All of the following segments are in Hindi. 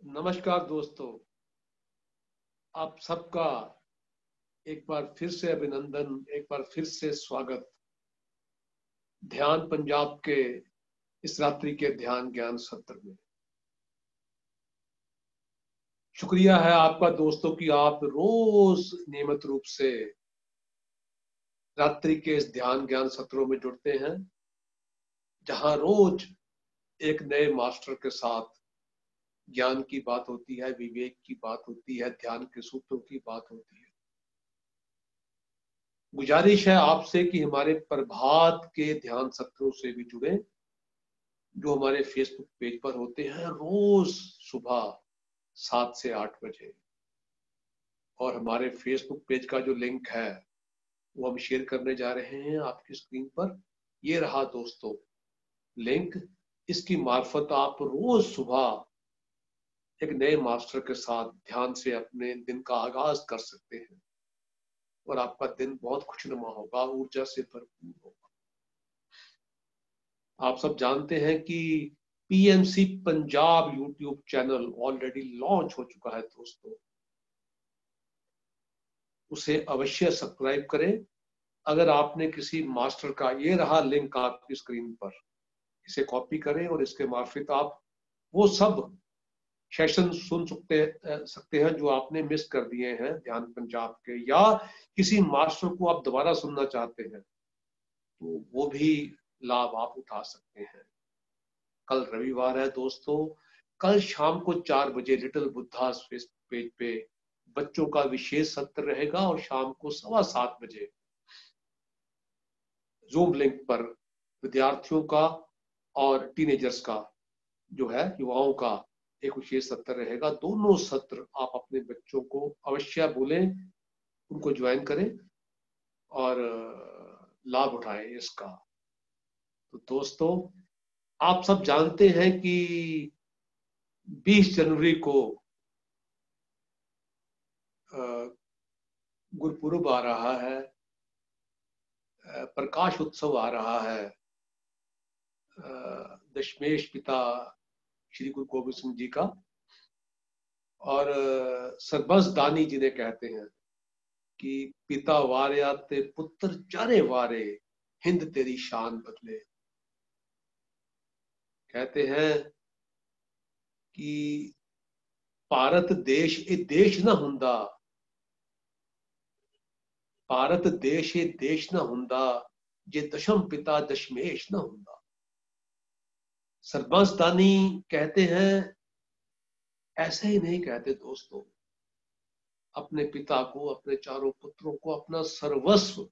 नमस्कार दोस्तों, आप सबका एक बार फिर से अभिनंदन, एक बार फिर से स्वागत ध्यान पंजाब के इस रात्रि के ध्यान ज्ञान सत्र में। शुक्रिया है आपका दोस्तों कि आप रोज नियमित रूप से रात्रि के इस ध्यान ज्ञान सत्रों में जुड़ते हैं, जहां रोज एक नए मास्टर के साथ ज्ञान की बात होती है, विवेक की बात होती है, ध्यान के सूत्रों की बात होती है। गुजारिश है आपसे कि हमारे प्रभात के ध्यान सत्रों से भी जुड़े, जो हमारे फेसबुक पेज पर होते हैं रोज सुबह 7 से 8 बजे। और हमारे फेसबुक पेज का जो लिंक है वो हम शेयर करने जा रहे हैं आपकी स्क्रीन पर। ये रहा दोस्तों लिंक। इसकी मार्फत आप रोज सुबह एक नए मास्टर के साथ ध्यान से अपने दिन का आगाज कर सकते हैं और आपका दिन बहुत खुशनुमा होगा, ऊर्जा से भरपूर होगा। आप सब जानते हैं कि PMC Punjab YouTube channel already launch हो चुका है दोस्तों। उसे अवश्य सब्सक्राइब करें। अगर आपने किसी मास्टर का, ये रहा लिंक आपकी स्क्रीन पर, इसे कॉपी करें और इसके मार्फत आप वो सब सेशन सुन सकते हैं जो आपने मिस कर दिए हैं ध्यान पंजाब के, या किसी मास्टर को आप दोबारा सुनना चाहते हैं तो वो भी लाभ आप उठा सकते हैं। कल रविवार है दोस्तों। कल शाम को 4 बजे लिटिल बुद्धा फेसबुक पेज पे बच्चों का विशेष सत्र रहेगा और शाम को 7:15 बजे जूम लिंक पर विद्यार्थियों का और टीनेजर्स का, जो है युवाओं का, एक विशेष सत्र रहेगा। दोनों सत्र आप अपने बच्चों को अवश्य बोलें, उनको ज्वाइन करें और लाभ उठाएं इसका। तो दोस्तों आप सब जानते हैं कि 20 जनवरी को गुरुपुरब आ रहा है, प्रकाश उत्सव आ रहा है। दशमेश पिता श्री गुरु गोबिंद सिंह जी का, और सरबंस दानी जिन्हें कहते हैं कि पिता वार्या ते पुत्र चारे वारे, हिंद तेरी शान बदले। कहते हैं कि भारत देश ये देश ना हुंदा, भारत देश ये देश ना हुंदा, जे दशम पिता दशमेश ना हुंदा। सरबंस दानी कहते हैं, ऐसे ही नहीं कहते दोस्तों, अपने पिता को, अपने चारों पुत्रों को अपना सर्वस्व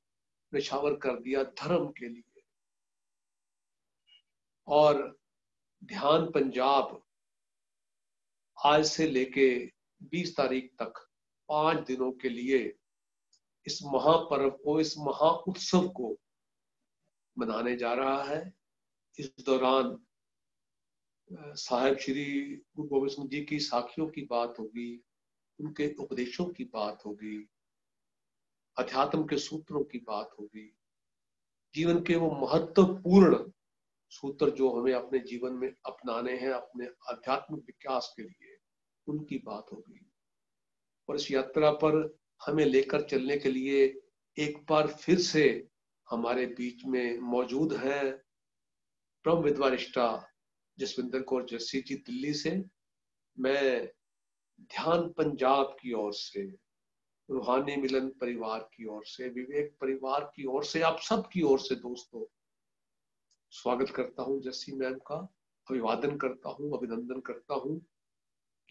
निछावर कर दिया धर्म के लिए। और ध्यान पंजाब आज से लेके 20 तारीख तक 5 दिनों के लिए इस महापर्व को, इस महा उत्सव को मनाने जा रहा है। इस दौरान साहिब श्री गुरु गोबिंद सिंह जी की साखियों की बात होगी, उनके उपदेशों की बात होगी, अध्यात्म के सूत्रों की बात होगी, जीवन के वो महत्वपूर्ण सूत्र जो हमें अपने जीवन में अपनाने हैं अपने आध्यात्मिक विकास के लिए, उनकी बात होगी। और इस यात्रा पर हमें लेकर चलने के लिए एक बार फिर से हमारे बीच में मौजूद हैं ब्रह्म विद्वारिष्ठा जसविंदर कौर जस्सी जी दिल्ली से। मैं ध्यान पंजाब की ओर से, रूहानी मिलन परिवार की ओर से, विवेक परिवार की ओर से, आप सब की ओर से दोस्तों स्वागत करता हूं जस्सी मैम का, अभिवादन करता हूं, अभिनंदन करता हूं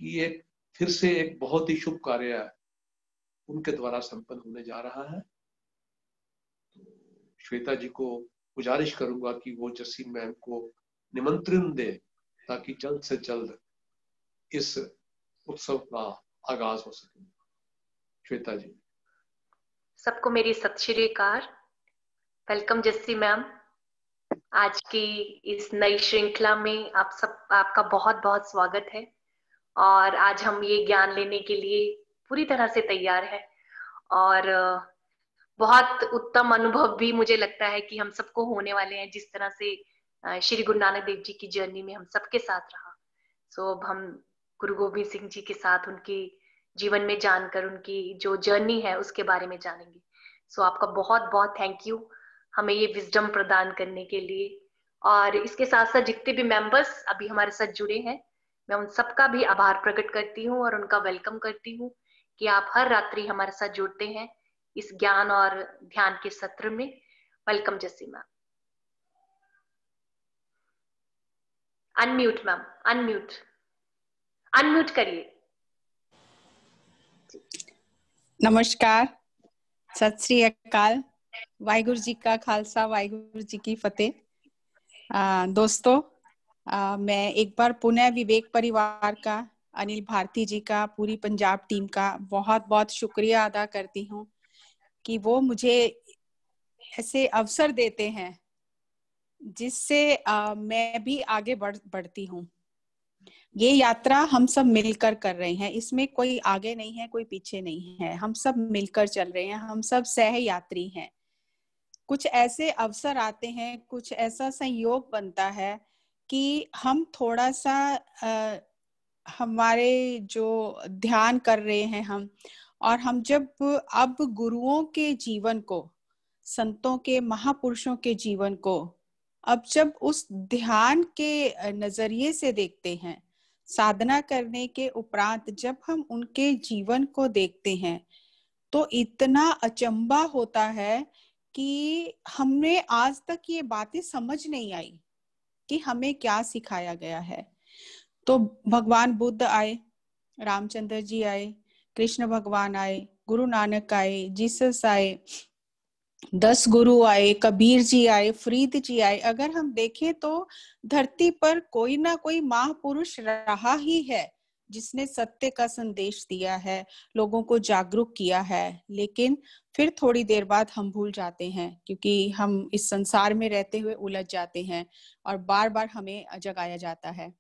कि एक फिर से एक बहुत ही शुभ कार्य उनके द्वारा संपन्न होने जा रहा है। तो श्वेता जी को गुजारिश करूंगा कि वो जस्सी मैम को निमंत्रण दे ताकि जल्द से जल्द इस उत्सव का आगाज हो सके। श्वेता जी। सबको मेरी सत श्री अकाल। Welcome Jassi ma'am. आज की इस नई श्रृंखला में आपका बहुत बहुत स्वागत है। और आज हम ये ज्ञान लेने के लिए पूरी तरह से तैयार है और बहुत उत्तम अनुभव भी मुझे लगता है कि हम सबको होने वाले हैं, जिस तरह से श्री गुरु नानक देव जी की जर्नी में हम सबके साथ रहा। सो अब हम गुरु गोविंद सिंह जी के साथ उनकी जीवन में जानकर उनकी जो जर्नी है उसके बारे में जानेंगे। सो आपका बहुत बहुत थैंक यू हमें ये विजडम प्रदान करने के लिए। और इसके साथ साथ जितने भी मेंबर्स अभी हमारे साथ जुड़े हैं, मैं उन सबका भी आभार प्रकट करती हूँ और उनका वेलकम करती हूँ कि आप हर रात्रि हमारे साथ जुड़ते हैं इस ज्ञान और ध्यान के सत्र में। Welcome Jassi ma'am. Unmute ma'am, unmute unmute करिए। नमस्कार, सत श्री अकाल, वाहिगुरु जी का खालसा, वाहिगुरु जी की फतेह। दोस्तों, मैं एक बार पुनः विवेक परिवार का, अनिल भारती जी का, पूरी पंजाब टीम का बहुत बहुत शुक्रिया अदा करती हूँ कि वो मुझे ऐसे अवसर देते हैं जिससे मैं भी आगे बढ़ती हूँ। ये यात्रा हम सब मिलकर कर रहे हैं, इसमें कोई आगे नहीं है, कोई पीछे नहीं है, हम सब मिलकर चल रहे हैं, हम सब सह यात्री हैं। कुछ ऐसे अवसर आते हैं, कुछ ऐसा संयोग बनता है कि हम थोड़ा सा हमारे जो ध्यान कर रहे हैं हम जब अब गुरुओं के जीवन को, संतों के, महापुरुषों के जीवन को अब जब उस ध्यान के नजरिए से देखते हैं, साधना करने के उपरांत जब हम उनके जीवन को देखते हैं, तो इतना अचंभा होता है कि हमने आज तक ये बातें समझ नहीं आई कि हमें क्या सिखाया गया है। तो भगवान बुद्ध आए, रामचंद्र जी आए, कृष्ण भगवान आए, गुरु नानक आए, जीसस आए, 10 गुरु आए, कबीर जी आए, फरीद जी आए। अगर हम देखें तो धरती पर कोई ना कोई महापुरुष रहा ही है जिसने सत्य का संदेश दिया है, लोगों को जागरूक किया है। लेकिन फिर थोड़ी देर बाद हम भूल जाते हैं, क्योंकि हम इस संसार में रहते हुए उलझ जाते हैं और बार बार हमें जगाया जाता है।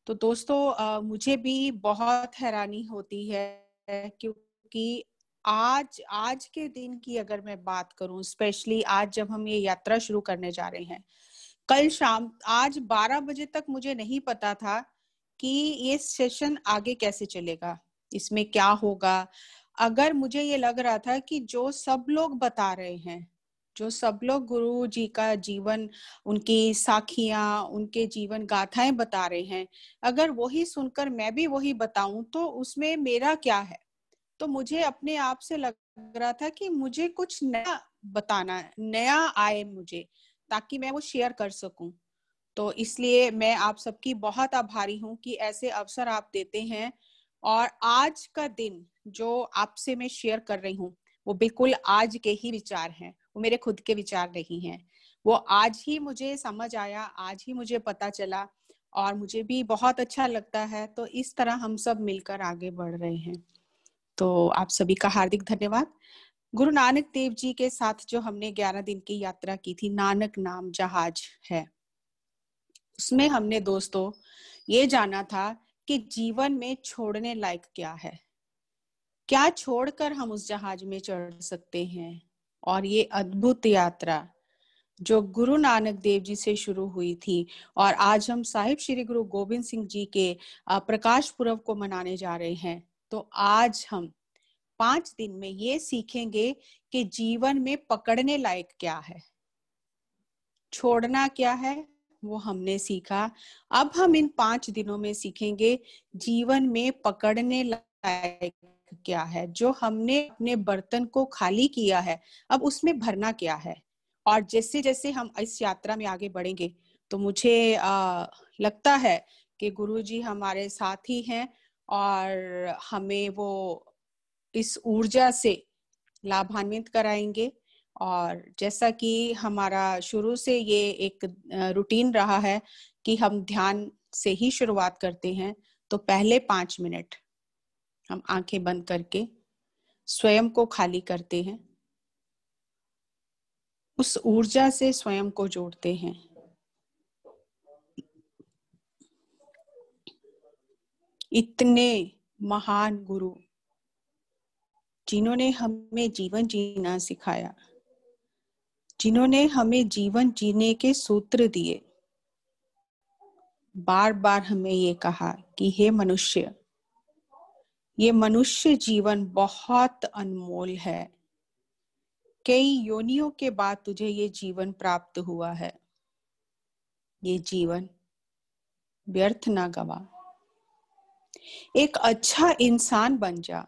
तो दोस्तों, मुझे भी बहुत हैरानी होती है, क्योंकि आज के दिन की अगर मैं बात करूं, स्पेशली आज जब हम ये यात्रा शुरू करने जा रहे हैं, कल शाम आज 12 बजे तक मुझे नहीं पता था कि ये सेशन आगे कैसे चलेगा, इसमें क्या होगा। अगर मुझे ये लग रहा था कि जो सब लोग बता रहे हैं, जो सब लोग गुरु जी का जीवन, उनकी साखियां, उनके जीवन गाथाएं बता रहे हैं, अगर वही सुनकर मैं भी वही बताऊं तो उसमें मेरा क्या है। तो मुझे अपने आप से लग रहा था कि मुझे कुछ नया बताना, नया आए मुझे, ताकि मैं वो शेयर कर सकूं। तो इसलिए मैं आप सबकी बहुत आभारी हूं कि ऐसे अवसर आप देते हैं। और आज का दिन जो आपसे मैं शेयर कर रही हूँ, वो बिल्कुल आज के ही विचार हैं, वो मेरे खुद के विचार नहीं हैं। वो आज ही मुझे समझ आया, आज ही मुझे पता चला और मुझे भी बहुत अच्छा लगता है। तो इस तरह हम सब मिलकर आगे बढ़ रहे हैं। तो आप सभी का हार्दिक धन्यवाद। गुरु नानक देव जी के साथ जो हमने 11 दिन की यात्रा की थी, नानक नाम जहाज है, उसमें हमने दोस्तों ये जाना था कि जीवन में छोड़ने लायक क्या है, क्या छोड़कर हम उस जहाज में चढ़ सकते हैं। और ये अद्भुत यात्रा जो गुरु नानक देव जी से शुरू हुई थी और आज हम साहिब श्री गुरु गोविंद सिंह जी के प्रकाश पुरब को मनाने जा रहे हैं। तो आज हम 5 दिन में ये सीखेंगे कि जीवन में पकड़ने लायक क्या है, छोड़ना क्या है, वो हमने सीखा। अब हम इन 5 दिनों में सीखेंगे जीवन में पकड़ने लायक क्या है। जो हमने अपने बर्तन को खाली किया है, अब उसमें भरना क्या है। और जैसे जैसे हम इस यात्रा में आगे बढ़ेंगे, तो मुझे लगता है कि गुरुजी हमारे साथ ही हैं और हमें वो इस ऊर्जा से लाभान्वित कराएंगे। और जैसा कि हमारा शुरू से ये एक रूटीन रहा है कि हम ध्यान से ही शुरुआत करते हैं, तो पहले 5 मिनट हम आंखें बंद करके स्वयं को खाली करते हैं, उस ऊर्जा से स्वयं को जोड़ते हैं। इतने महान गुरु जिन्होंने हमें जीवन जीना सिखाया, जिन्होंने हमें जीवन जीने के सूत्र दिए, बार बार हमें ये कहा कि हे मनुष्य, ये मनुष्य जीवन बहुत अनमोल है। कई योनियों के बाद तुझे ये जीवन प्राप्त हुआ है। ये जीवन व्यर्थ ना गवा। एक अच्छा इंसान बन जा,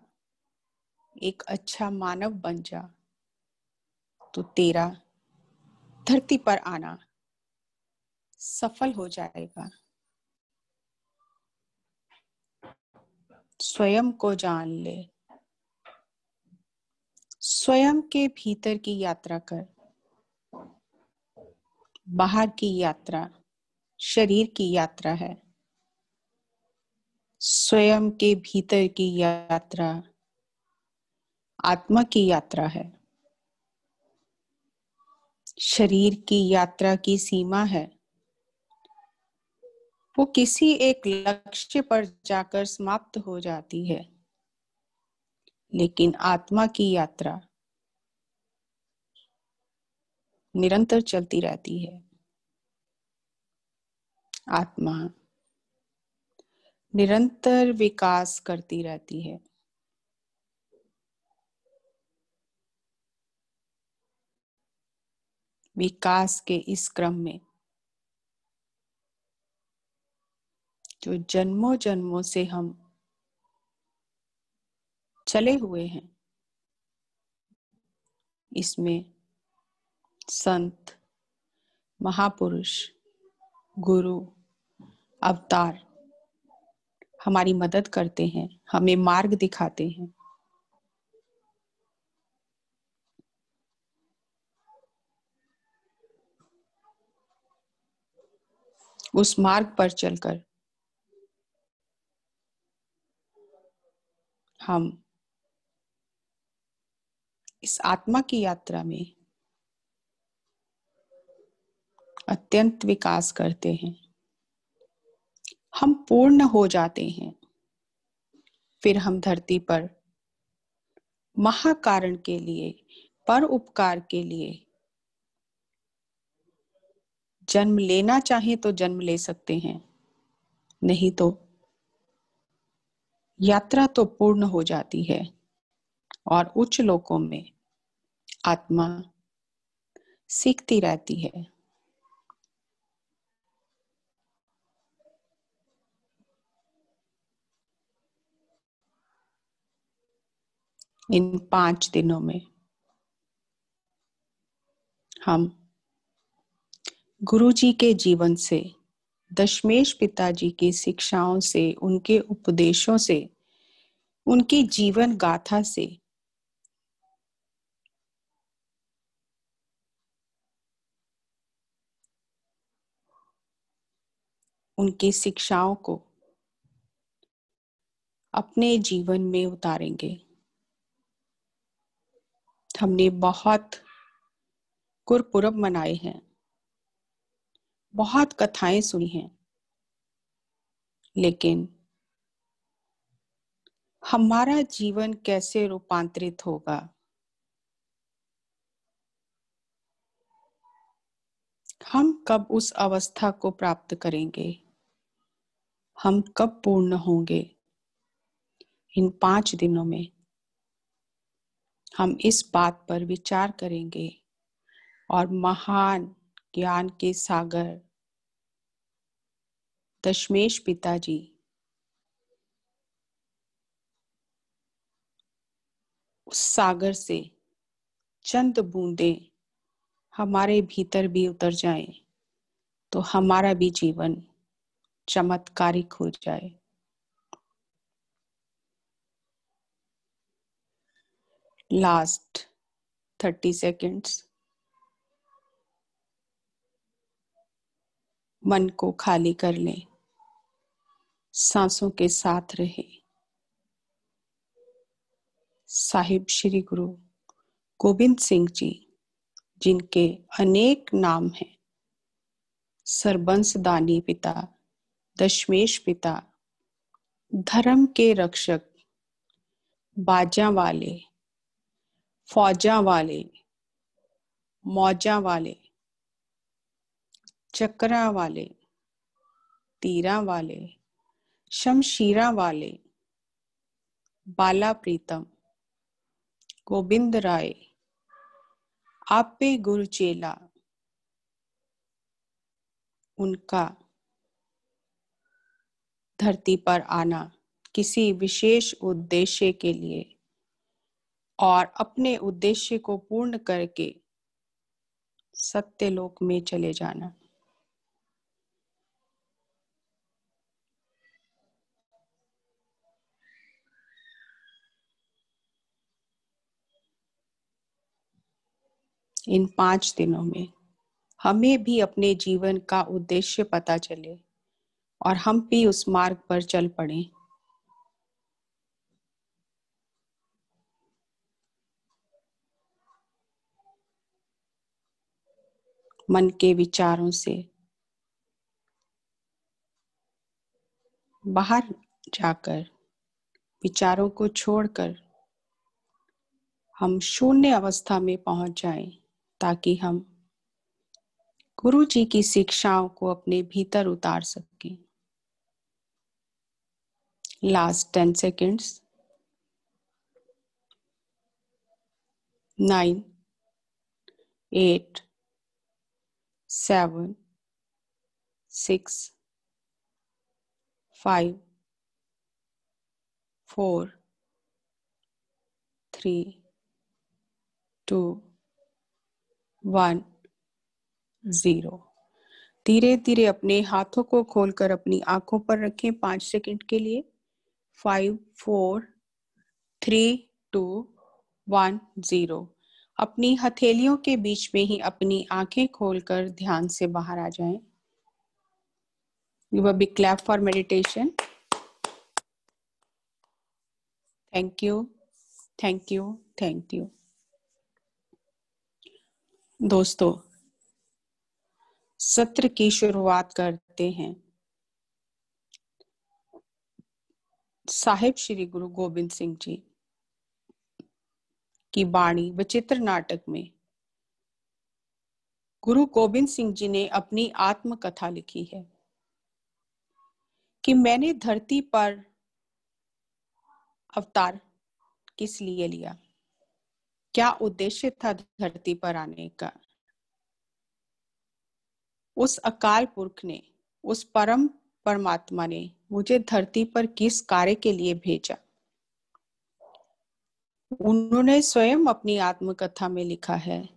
एक अच्छा मानव बन जा, तो तेरा धरती पर आना सफल हो जाएगा। स्वयं को जान ले, स्वयं के भीतर की यात्रा कर। बाहर की यात्रा शरीर की यात्रा है, स्वयं के भीतर की यात्रा आत्मा की यात्रा है। शरीर की यात्रा की सीमा है, वो किसी एक लक्ष्य पर जाकर समाप्त हो जाती है, लेकिन आत्मा की यात्रा निरंतर चलती रहती है। आत्मा निरंतर विकास करती रहती है। विकास के इस क्रम में जो जन्मों जन्मों से हम चले हुए हैं, इसमें संत, महापुरुष, गुरु, अवतार हमारी मदद करते हैं, हमें मार्ग दिखाते हैं। उस मार्ग पर चलकर हम इस आत्मा की यात्रा में अत्यंत विकास करते हैं। हम पूर्ण हो जाते हैं। फिर हम धरती पर महाकारण के लिए, पर उपकार के लिए जन्म लेना चाहे तो जन्म ले सकते हैं, नहीं तो यात्रा तो पूर्ण हो जाती है और उच्च लोकों में आत्मा सीखती रहती है। इन 5 दिनों में हम गुरु जी के जीवन से, दशमेश पिताजी की शिक्षाओं से, उनके उपदेशों से, उनकी जीवन गाथा से उनकी शिक्षाओं को अपने जीवन में उतारेंगे। हमने बहुत गुरपुरब मनाए हैं, बहुत कथाएं सुनी हैं, लेकिन हमारा जीवन कैसे रूपांतरित होगा, हम कब उस अवस्था को प्राप्त करेंगे, हम कब पूर्ण होंगे, इन 5 दिनों में हम इस बात पर विचार करेंगे और महान ज्ञान के सागर दशमेश पिताजी उस सागर से चंद बूंदें हमारे भीतर भी उतर जाएं, तो हमारा भी जीवन चमत्कारिक हो जाए। लास्ट 30 सेकेंड्स मन को खाली कर लें, सांसों के साथ रहे। साहिब श्री गुरु गोविंद सिंह जी, जिनके अनेक नाम हैं, सरबंस दानी पिता, दशमेश पिता, धर्म के रक्षक, बाजा वाले, फौजा वाले, मौजा वाले, चक्रा वाले, तीरा वाले, शमशीरा वाले, बाला प्रीतम, गोविंद राय, आपे गुरु चेला, उनका धरती पर आना किसी विशेष उद्देश्य के लिए और अपने उद्देश्य को पूर्ण करके सत्यलोक में चले जाना। इन 5 दिनों में हमें भी अपने जीवन का उद्देश्य पता चले और हम भी उस मार्ग पर चल पड़े। मन के विचारों से बाहर जाकर, विचारों को छोड़कर हम शून्य अवस्था में पहुंच जाएं, ताकि हम गुरु जी की शिक्षाओं को अपने भीतर उतार सकें। Last 10 seconds. 9, 8, 7, 6, 5, 4, 3, 2, 1, 0। धीरे धीरे अपने हाथों को खोलकर अपनी आंखों पर रखें 5 सेकंड के लिए। 5, 4, 3, 2, 1, 0। अपनी हथेलियों के बीच में ही अपनी आंखें खोलकर ध्यान से बाहर आ जाएं। Give a big clap for meditation. Thank you, thank you, thank you. दोस्तों, सत्र की शुरुआत करते हैं साहिब श्री गुरु गोबिंद सिंह जी की वाणी विचित्र नाटक में गुरु गोबिंद सिंह जी ने अपनी आत्मकथा लिखी है कि मैंने धरती पर अवतार किस लिए लिया, क्या उद्देश्य था धरती पर आने का। उस अकाल पुरख ने, उस परम परमात्मा ने मुझे धरती पर किस कार्य के लिए भेजा। उन्होंने स्वयं अपनी आत्मकथा में लिखा है,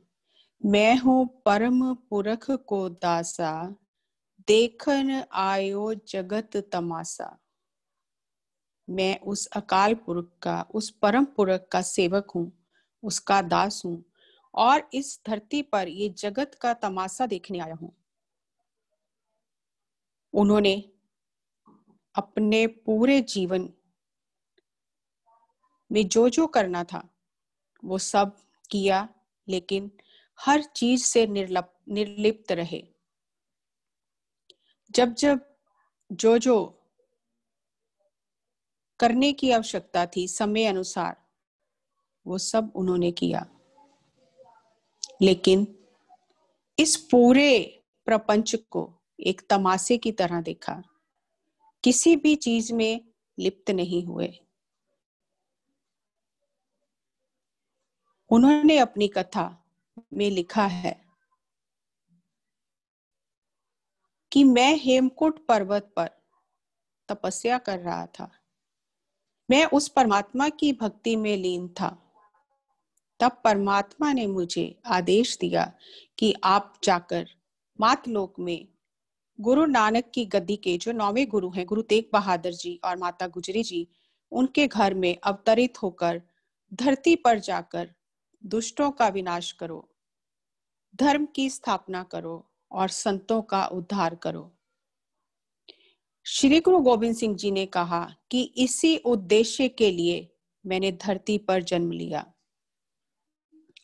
मैं हूं परम पुरख को दासा, देखन आयो जगत तमाशा। मैं उस अकाल पुरख का, उस परम पुरख का सेवक हूं, उसका दास हूं और इस धरती पर ये जगत का तमाशा देखने आया हूं। उन्होंने अपने पूरे जीवन में जो जो करना था वो सब किया, लेकिन हर चीज से निर्लिप्त रहे। जब जब जो जो करने की आवश्यकता थी समय अनुसार, वो सब उन्होंने किया, लेकिन इस पूरे प्रपंच को एक तमाशे की तरह देखा, किसी भी चीज में लिप्त नहीं हुए। उन्होंने अपनी कथा में लिखा है कि मैं हेमकूट पर्वत पर तपस्या कर रहा था, मैं उस परमात्मा की भक्ति में लीन था। तब परमात्मा ने मुझे आदेश दिया कि आप जाकर मातलोक में गुरु नानक की गद्दी के जो 9वें गुरु हैं, गुरु तेग बहादुर जी और माता गुजरी जी, उनके घर में अवतरित होकर धरती पर जाकर दुष्टों का विनाश करो, धर्म की स्थापना करो और संतों का उद्धार करो। श्री गुरु गोबिंद सिंह जी ने कहा कि इसी उद्देश्य के लिए मैंने धरती पर जन्म लिया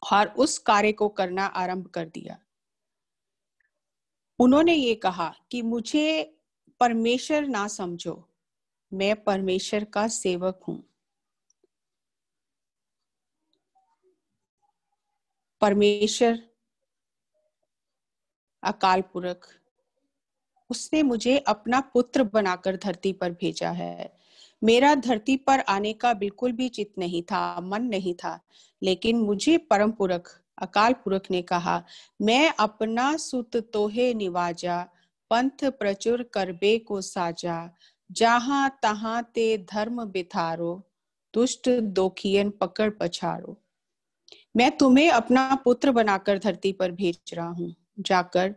और उस कार्य को करना आरंभ कर दिया। उन्होंने ये कहा कि मुझे परमेश्वर ना समझो, मैं परमेश्वर का सेवक हूं। परमेश्वर अकाल पुरख उसने मुझे अपना पुत्र बनाकर धरती पर भेजा है। मेरा धरती पर आने का बिल्कुल भी चित नहीं था, मन नहीं था, लेकिन मुझे परम पुरख अकाल पुरख ने कहा, मैं अपना सुत तोहे निवाजा, पंथ प्रचुर करबे को साजा, जहां तहां ते धर्म बिथारो, दुष्ट दोखियन पकड़ पछाड़ो। मैं तुम्हें अपना पुत्र बनाकर धरती पर भेज रहा हूं। जाकर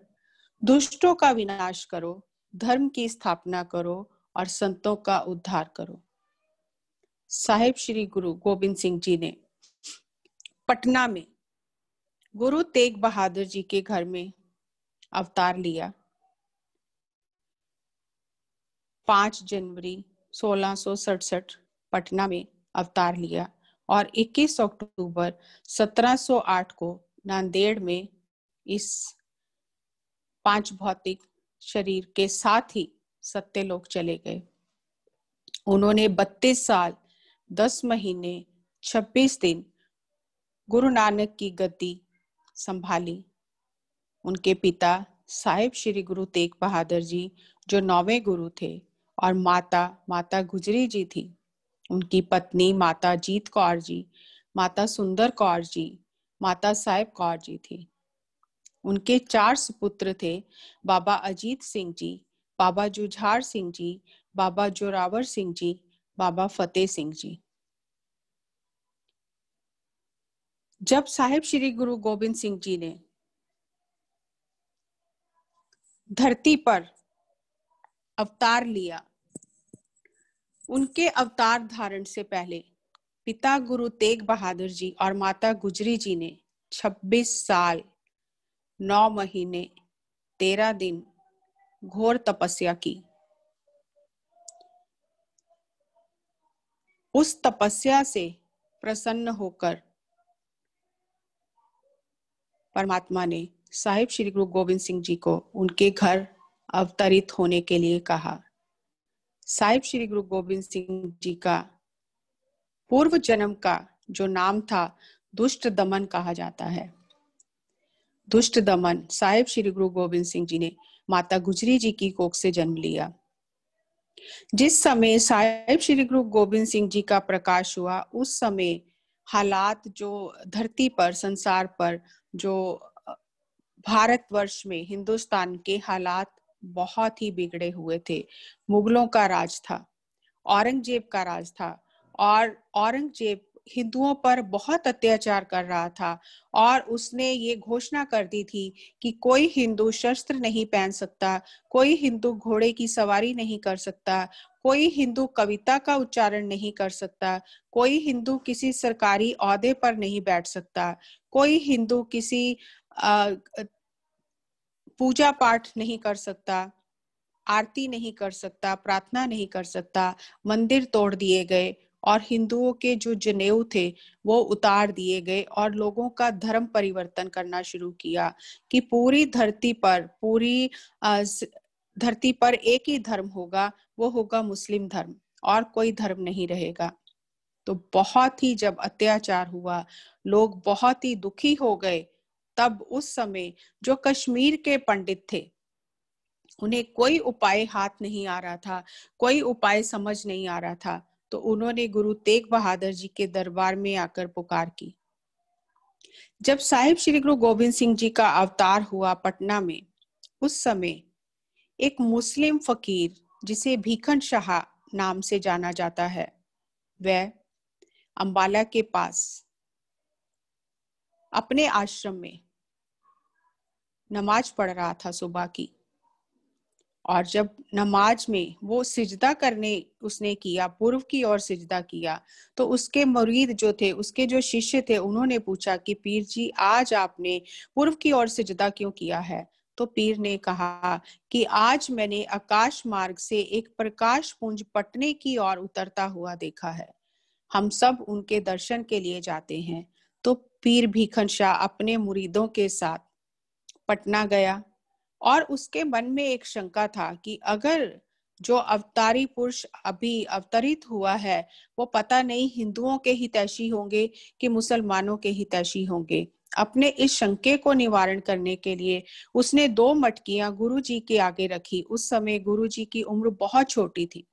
दुष्टों का विनाश करो, धर्म की स्थापना करो और संतों का उद्धार करो। साहिब श्री गुरु गोबिंद सिंह जी ने पटना में गुरु तेग बहादुर जी के घर में अवतार लिया। 5 जनवरी 1667 पटना में अवतार लिया और 21 अक्टूबर 1708 को नांदेड़ में इस 5 भौतिक शरीर के साथ ही सत्यलोक चले गए। उन्होंने 32 साल 10 महीने 26 दिन गुरु नानक की गद्दी संभाली। उनके पिता साहिब श्री गुरु तेग बहादुर जी जो 9वें गुरु थे और माता गुजरी जी थी। उनकी पत्नी माता जीत कौर जी, माता सुंदर कौर जी, माता साहिब कौर जी थी। उनके 4 सुपुत्र थे, बाबा अजीत सिंह जी, बाबा जुझार सिंह जी, बाबा जोरावर सिंह जी, बाबा फतेह सिंह जी। जब साहिब श्री गुरु गोबिंद सिंह जी ने धरती पर अवतार लिया, उनके अवतार धारण से पहले पिता गुरु तेग बहादुर जी और माता गुजरी जी ने 26 साल 9 महीने 13 दिन घोर तपस्या की। उस तपस्या से प्रसन्न होकर परमात्मा ने साहिब श्री गुरु गोबिंद सिंह जी को उनके घर अवतरित होने के लिए कहा। साहिब श्री गुरु गोबिंद सिंह जी का पूर्व जन्म का जो नाम था दुष्ट दमन कहा जाता है। दुष्ट दमन साहिब श्री गुरु गोबिंद सिंह जी ने माता गुजरी जी की कोख से जन्म लिया। जिस समय साहिब श्री गुरु गोबिंद सिंह जी का प्रकाश हुआ, उस समय हालात जो धरती पर, संसार पर, जो भारतवर्ष में, हिंदुस्तान के हालात बहुत ही बिगड़े हुए थे। मुगलों का राज था, औरंगजेब का राज था और औरंगजेब हिंदुओं पर बहुत अत्याचार कर रहा था और उसने ये घोषणा कर दी थी कि कोई हिंदू शस्त्र नहीं पहन सकता, कोई हिंदू घोड़े की सवारी नहीं कर सकता, कोई हिंदू कविता का उच्चारण नहीं कर सकता, कोई हिंदू किसी सरकारी ओहदे पर नहीं बैठ सकता, कोई हिंदू किसी पूजा पाठ नहीं कर सकता, आरती नहीं कर सकता, प्रार्थना नहीं कर सकता। मंदिर तोड़ दिए गए और हिंदुओं के जो जनेऊ थे वो उतार दिए गए और लोगों का धर्म परिवर्तन करना शुरू किया कि पूरी धरती पर एक ही धर्म होगा, वो होगा मुस्लिम धर्म, और कोई धर्म नहीं रहेगा। तो बहुत ही जब अत्याचार हुआ, लोग बहुत ही दुखी हो गए, तब उस समय जो कश्मीर के पंडित थे उन्हें कोई उपाय हाथ नहीं आ रहा था, कोई उपाय समझ नहीं आ रहा था, तो उन्होंने गुरु तेग बहादुर जी के दरबार में आकर पुकार की। जब साहिब श्री गुरु गोबिंद सिंह जी का अवतार हुआ पटना में, उस समय एक मुस्लिम फकीर जिसे भीखन शाह नाम से जाना जाता है, वह अंबाला के पास अपने आश्रम में नमाज पढ़ रहा था सुबह की। और जब नमाज में वो सिजदा करने उसने किया, पूर्व की ओर सिजदा किया, तो उसके मुरीद जो थे, उसके जो शिष्य थे, उन्होंने पूछा कि पीर जी आज आपने पूर्व की ओर सिजदा क्यों किया है? तो पीर ने कहा कि आज मैंने आकाश मार्ग से एक प्रकाश पुंज पटने की ओर उतरता हुआ देखा है, हम सब उनके दर्शन के लिए जाते हैं। तो पीर भीखन शाह अपने मुरीदों के साथ पटना गया और उसके मन में एक शंका था कि अगर जो अवतारी पुरुष अभी अवतरित हुआ है वो पता नहीं हिंदुओं के हितैषी होंगे कि मुसलमानों के हितैषी होंगे, अपने इस शंके को निवारण करने के लिए उसने 2 मटकियां गुरु जी के आगे रखी। उस समय गुरु जी की उम्र बहुत छोटी थी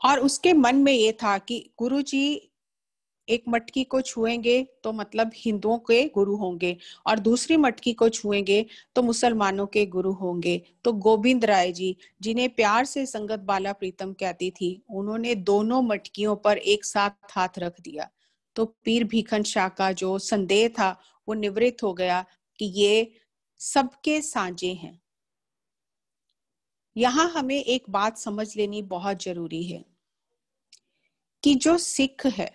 और उसके मन में ये था कि गुरु जी एक मटकी को छुएंगे तो मतलब हिंदुओं के गुरु होंगे और दूसरी मटकी को छुएंगे तो मुसलमानों के गुरु होंगे। तो गोविंद राय जी, जिन्हें प्यार से संगत बाला प्रीतम कहती थी, उन्होंने दोनों मटकियों पर एक साथ हाथ रख दिया। तो पीर भीखन शाह का जो संदेह था वो निवृत्त हो गया कि ये सबके साझे हैं। यहाँ हमें एक बात समझ लेनी बहुत जरूरी है कि जो सिख है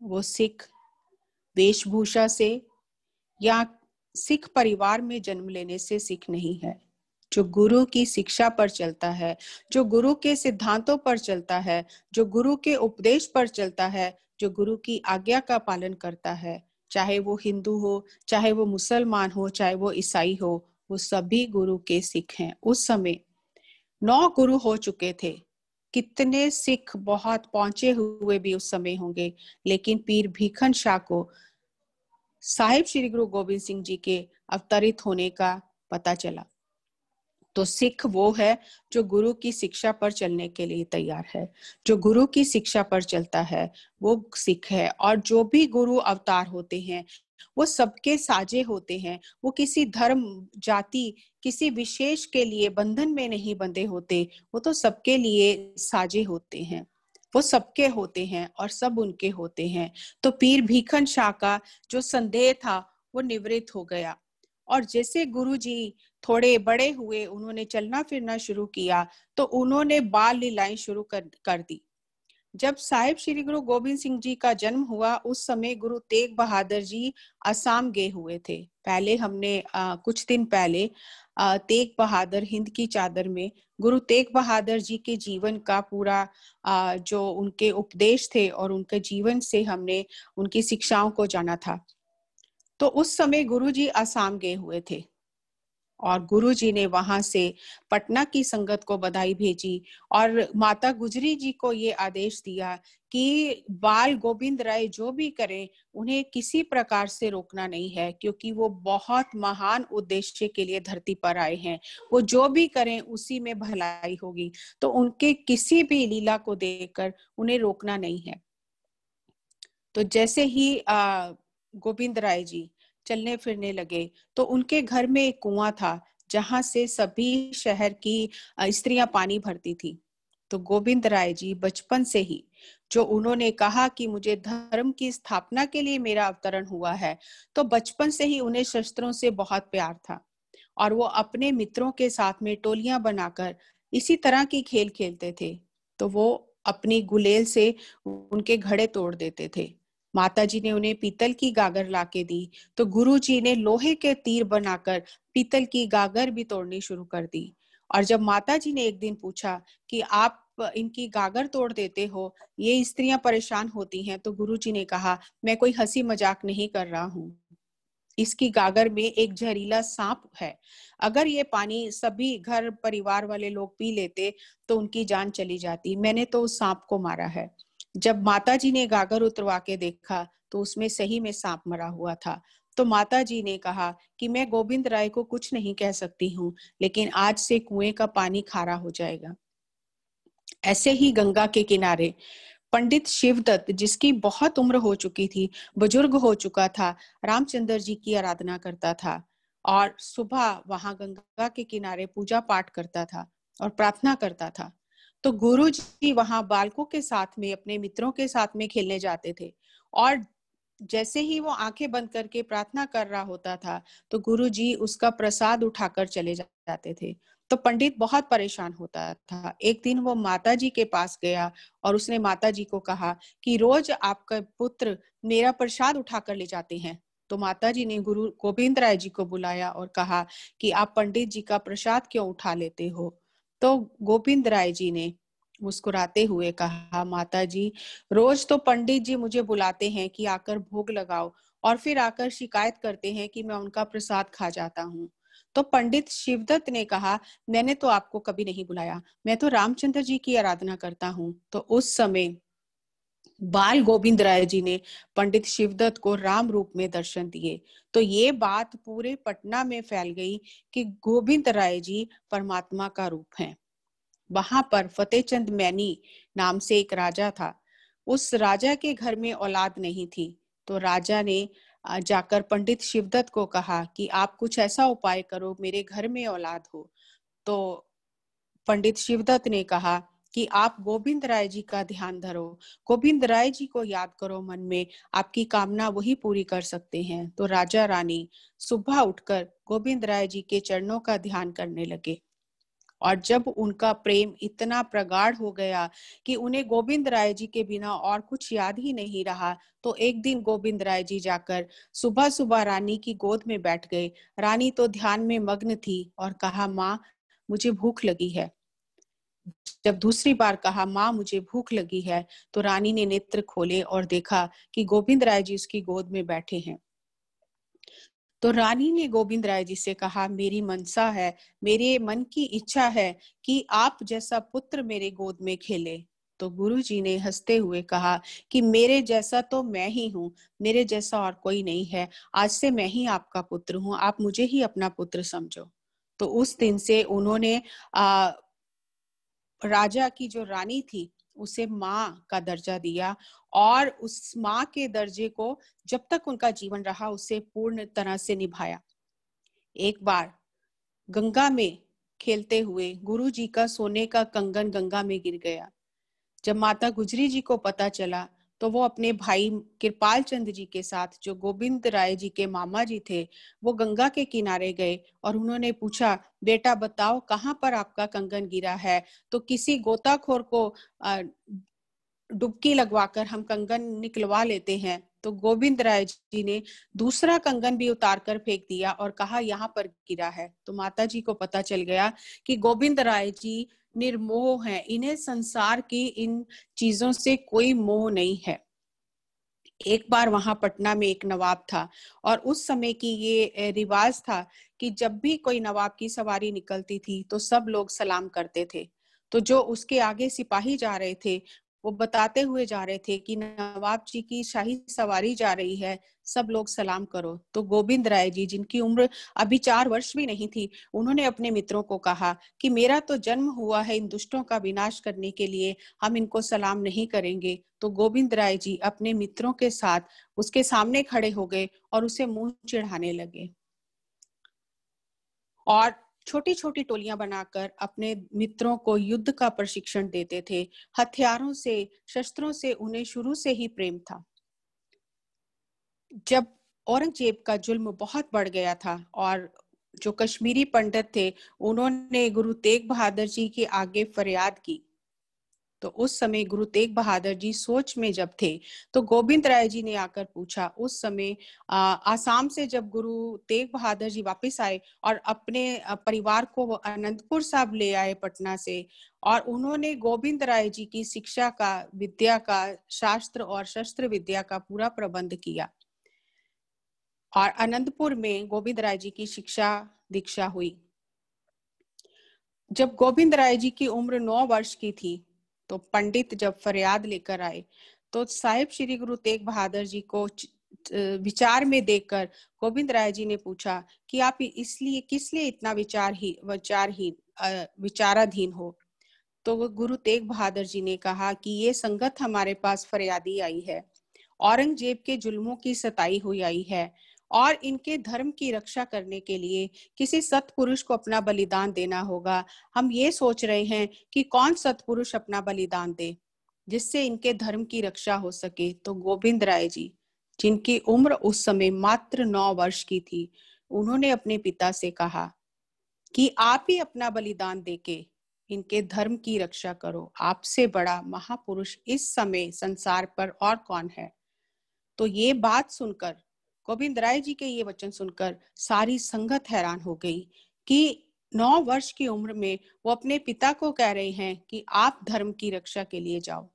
वो सिख वेशभूषा से या सिख परिवार में जन्म लेने से सिख नहीं है। जो गुरु की शिक्षा पर चलता है, जो गुरु के सिद्धांतों पर चलता है, जो गुरु के उपदेश पर चलता है, जो गुरु की आज्ञा का पालन करता है, चाहे वो हिंदू हो, चाहे वो मुसलमान हो, चाहे वो ईसाई हो, वो सभी गुरु के सिख हैं। उस समय 9 गुरु हो चुके थे। कितने सिख बहुत पहुंचे हुए भी उस समय होंगे, लेकिन पीर भीखन शाह को साहिब श्री गुरु गोविंद सिंह जी के अवतरित होने का पता चला। तो सिख वो है जो गुरु की शिक्षा पर चलने के लिए तैयार है। जो गुरु की शिक्षा पर चलता है वो सिख है। और जो भी गुरु अवतार होते हैं वो सबके साझे होते हैं। वो किसी धर्म, जाति, किसी विशेष के लिए बंधन में नहीं बंधे होते। वो तो सबके लिए साझे होते हैं, वो सबके होते हैं और सब उनके होते हैं। तो पीर भीखन शाह का जो संदेह था वो निवृत्त हो गया। और जैसे गुरु जी थोड़े बड़े हुए, उन्होंने चलना फिरना शुरू किया, तो उन्होंने बाल लीलाएं शुरू कर दी। जब साहिब श्री गुरु गोविंद सिंह जी का जन्म हुआ, उस समय गुरु तेग बहादुर जी असम गए हुए थे। पहले हमने कुछ दिन पहले तेग बहादुर हिंद की चादर में गुरु तेग बहादुर जी के जीवन का पूरा जो उनके उपदेश थे और उनके जीवन से हमने उनकी शिक्षाओं को जाना था। तो उस समय गुरु जी असम गए हुए थे और गुरु जी ने वहां से पटना की संगत को बधाई भेजी और माता गुजरी जी को ये आदेश दिया कि बाल गोविंद राय जो भी करें उन्हें किसी प्रकार से रोकना नहीं है, क्योंकि वो बहुत महान उद्देश्य के लिए धरती पर आए हैं। वो जो भी करें उसी में भलाई होगी। तो उनके किसी भी लीला को देखकर उन्हें रोकना नहीं है। तो जैसे ही गोविंद राय जी चलने फिरने लगे तो उनके घर में एक कुआं था जहां से सभी शहर की स्त्रियां पानी भरती थी। तो गोविंद राय जी बचपन से ही, जो उन्होंने कहा कि मुझे धर्म की स्थापना के लिए मेरा अवतरण हुआ है, तो बचपन से ही उन्हें शस्त्रों से बहुत प्यार था और वो अपने मित्रों के साथ में टोलियां बनाकर इसी तरह की खेल खेलते थे। तो वो अपनी गुलेल से उनके घड़े तोड़ देते थे। माताजी ने उन्हें पीतल की गागर लाके दी, तो गुरुजी ने लोहे के तीर बनाकर पीतल की गागर भी तोड़नी शुरू कर दी। और जब माताजी ने एक दिन पूछा कि आप इनकी गागर तोड़ देते हो, ये स्त्रियां परेशान होती हैं, तो गुरुजी ने कहा, मैं कोई हंसी मजाक नहीं कर रहा हूँ। इसकी गागर में एक जहरीला सांप है। अगर ये पानी सभी घर परिवार वाले लोग पी लेते तो उनकी जान चली जाती। मैंने तो उस सांप को मारा है। जब माताजी ने गागर उतरवा के देखा तो उसमें सही में सांप मरा हुआ था। तो माताजी ने कहा कि मैं गोविंद राय को कुछ नहीं कह सकती हूँ, लेकिन आज से कुएं का पानी खारा हो जाएगा। ऐसे ही गंगा के किनारे पंडित शिवदत्त, जिसकी बहुत उम्र हो चुकी थी, बुजुर्ग हो चुका था, रामचंद्र जी की आराधना करता था और सुबह वहां गंगा के किनारे पूजा पाठ करता था और प्रार्थना करता था। तो गुरु जी वहां बालकों के साथ में, अपने मित्रों के साथ में खेलने जाते थे और जैसे ही वो आंखें बंद करके प्रार्थना कर रहा होता था तो गुरु जी उसका प्रसाद उठाकर चले जाते थे। तो पंडित बहुत परेशान होता था। एक दिन वो माता जी के पास गया और उसने माता जी को कहा कि रोज आपका पुत्र मेरा प्रसाद उठाकर ले जाते हैं। तो माता जी ने गुरु गोविंद राय जी को बुलाया और कहा कि आप पंडित जी का प्रसाद क्यों उठा लेते हो। तो गोविंद राय जी ने मुस्कुराते हुए कहा, माता जी, रोज तो पंडित जी मुझे बुलाते हैं कि आकर भोग लगाओ और फिर आकर शिकायत करते हैं कि मैं उनका प्रसाद खा जाता हूँ। तो पंडित शिवदत्त ने कहा, मैंने तो आपको कभी नहीं बुलाया, मैं तो रामचंद्र जी की आराधना करता हूँ। तो उस समय बाल गोविंद राय जी ने पंडित शिवदत्त को राम रूप में दर्शन दिए। तो ये बात पूरे पटना में फैल गई कि गोविंद राय जी परमात्मा का रूप हैं। वहां पर फतेहचंद मैनी नाम से एक राजा था। उस राजा के घर में औलाद नहीं थी, तो राजा ने जाकर पंडित शिवदत्त को कहा कि आप कुछ ऐसा उपाय करो, मेरे घर में औलाद हो। तो पंडित शिवदत्त ने कहा कि आप गोविंद राय जी का ध्यान धरो, गोविंद राय जी को याद करो मन में, आपकी कामना वही पूरी कर सकते हैं। तो राजा रानी सुबह उठकर गोविंद राय जी के चरणों का ध्यान करने लगे, और जब उनका प्रेम इतना प्रगाढ़ हो गया कि उन्हें गोविंद राय जी के बिना और कुछ याद ही नहीं रहा, तो एक दिन गोविंद राय जी जाकर सुबह सुबह रानी की गोद में बैठ गए। रानी तो ध्यान में मग्न थी और कहा, माँ मुझे भूख लगी है। जब दूसरी बार कहा, माँ मुझे भूख लगी है, तो रानी ने नेत्र खोले और देखा कि गोविंद राय जी उसकी गोद में बैठे हैं। तो रानी ने गोविंद राय जी से कहा, मेरी मनसा है, मेरे मन की इच्छा है कि आप जैसा पुत्र मेरे गोद में खेले। तो गुरुजी ने हंसते हुए कहा कि मेरे जैसा तो मैं ही हूँ, मेरे जैसा और कोई नहीं है। आज से मैं ही आपका पुत्र हूँ, आप मुझे ही अपना पुत्र समझो। तो उस दिन से उन्होंने राजा की जो रानी थी उसे माँ का दर्जा दिया, और उस माँ के दर्जे को जब तक उनका जीवन रहा उसे पूर्ण तरह से निभाया। एक बार गंगा में खेलते हुए गुरुजी का सोने का कंगन गंगा में गिर गया। जब माता गुजरी जी को पता चला तो वो अपने भाई कृपाल चंद जी के साथ, जो गोविंद राय जी के मामा जी थे, वो गंगा के किनारे गए और उन्होंने पूछा, बेटा बताओ कहाँ पर आपका कंगन गिरा है, तो किसी गोताखोर को डुबकी लगवाकर हम कंगन निकलवा लेते हैं। तो गोविंद राय जी ने दूसरा कंगन भी उतार कर फेंक दिया और कहा, यहाँ पर गिरा है। तो माता जी को पता चल गया कि गोविंद राय जी निर्मोह हैं, इन्हें संसार की इन चीजों से कोई मोह नहीं है। एक बार वहां पटना में एक नवाब था, और उस समय की ये रिवाज था कि जब भी कोई नवाब की सवारी निकलती थी तो सब लोग सलाम करते थे। तो जो उसके आगे सिपाही जा रहे थे वो बताते हुए जा रहे थे कि नवाब जी की शाही सवारी जा रही है, सब लोग सलाम करो। तो गोविंद राय जी, जिनकी उम्र अभी 4 वर्ष भी नहीं थी, उन्होंने अपने मित्रों को कहा कि मेरा तो जन्म हुआ है इन दुष्टों का विनाश करने के लिए, हम इनको सलाम नहीं करेंगे। तो गोविंद राय जी अपने मित्रों के साथ उसके सामने खड़े हो गए और उसे मुंह चिढ़ाने लगे, और छोटी छोटी टोलियां बनाकर अपने मित्रों को युद्ध का प्रशिक्षण देते थे। हथियारों से, शस्त्रों से उन्हें शुरू से ही प्रेम था। जब औरंगजेब का जुल्म बहुत बढ़ गया था और जो कश्मीरी पंडित थे उन्होंने गुरु तेग बहादुर जी के आगे फरियाद की, तो उस समय गुरु तेग बहादुर जी सोच में जब थे तो गोविंद राय जी ने आकर पूछा। उस समय आसाम से जब गुरु तेग बहादुर जी वापस आए और अपने परिवार को वो अनंतपुर साहब ले आए पटना से, और उन्होंने गोविंद राय जी की शिक्षा का, विद्या का, शास्त्र और शस्त्र विद्या का पूरा प्रबंध किया, और अनंतपुर में गोविंद राय जी की शिक्षा दीक्षा हुई। जब गोविंद राय जी की उम्र 9 वर्ष की थी तो पंडित जब फरियाद लेकर आए तो साहिब श्री गुरु तेग बहादुर जी को विचार में देखकर गोविंद राय जी ने पूछा कि आप इसलिए किस लिए इतना विचाराधीन हो। तो गुरु तेग बहादुर जी ने कहा कि ये संगत हमारे पास फरियादी आई है, औरंगजेब के जुल्मों की सताई हुई आई है, और इनके धर्म की रक्षा करने के लिए किसी सत्पुरुष को अपना बलिदान देना होगा। हम ये सोच रहे हैं कि कौन सत्पुरुष अपना बलिदान दे जिससे इनके धर्म की रक्षा हो सके। तो गोविंद राय जी, जिनकी उम्र उस समय मात्र 9 वर्ष की थी, उन्होंने अपने पिता से कहा कि आप ही अपना बलिदान देके इनके धर्म की रक्षा करो, आपसे बड़ा महापुरुष इस समय संसार पर और कौन है। तो ये बात सुनकर, गोविंद राय जी के ये वचन सुनकर सारी संगत हैरान हो गई कि 9 वर्ष की उम्र में वो अपने पिता को कह रहे हैं कि आप धर्म की रक्षा के लिए जाओ।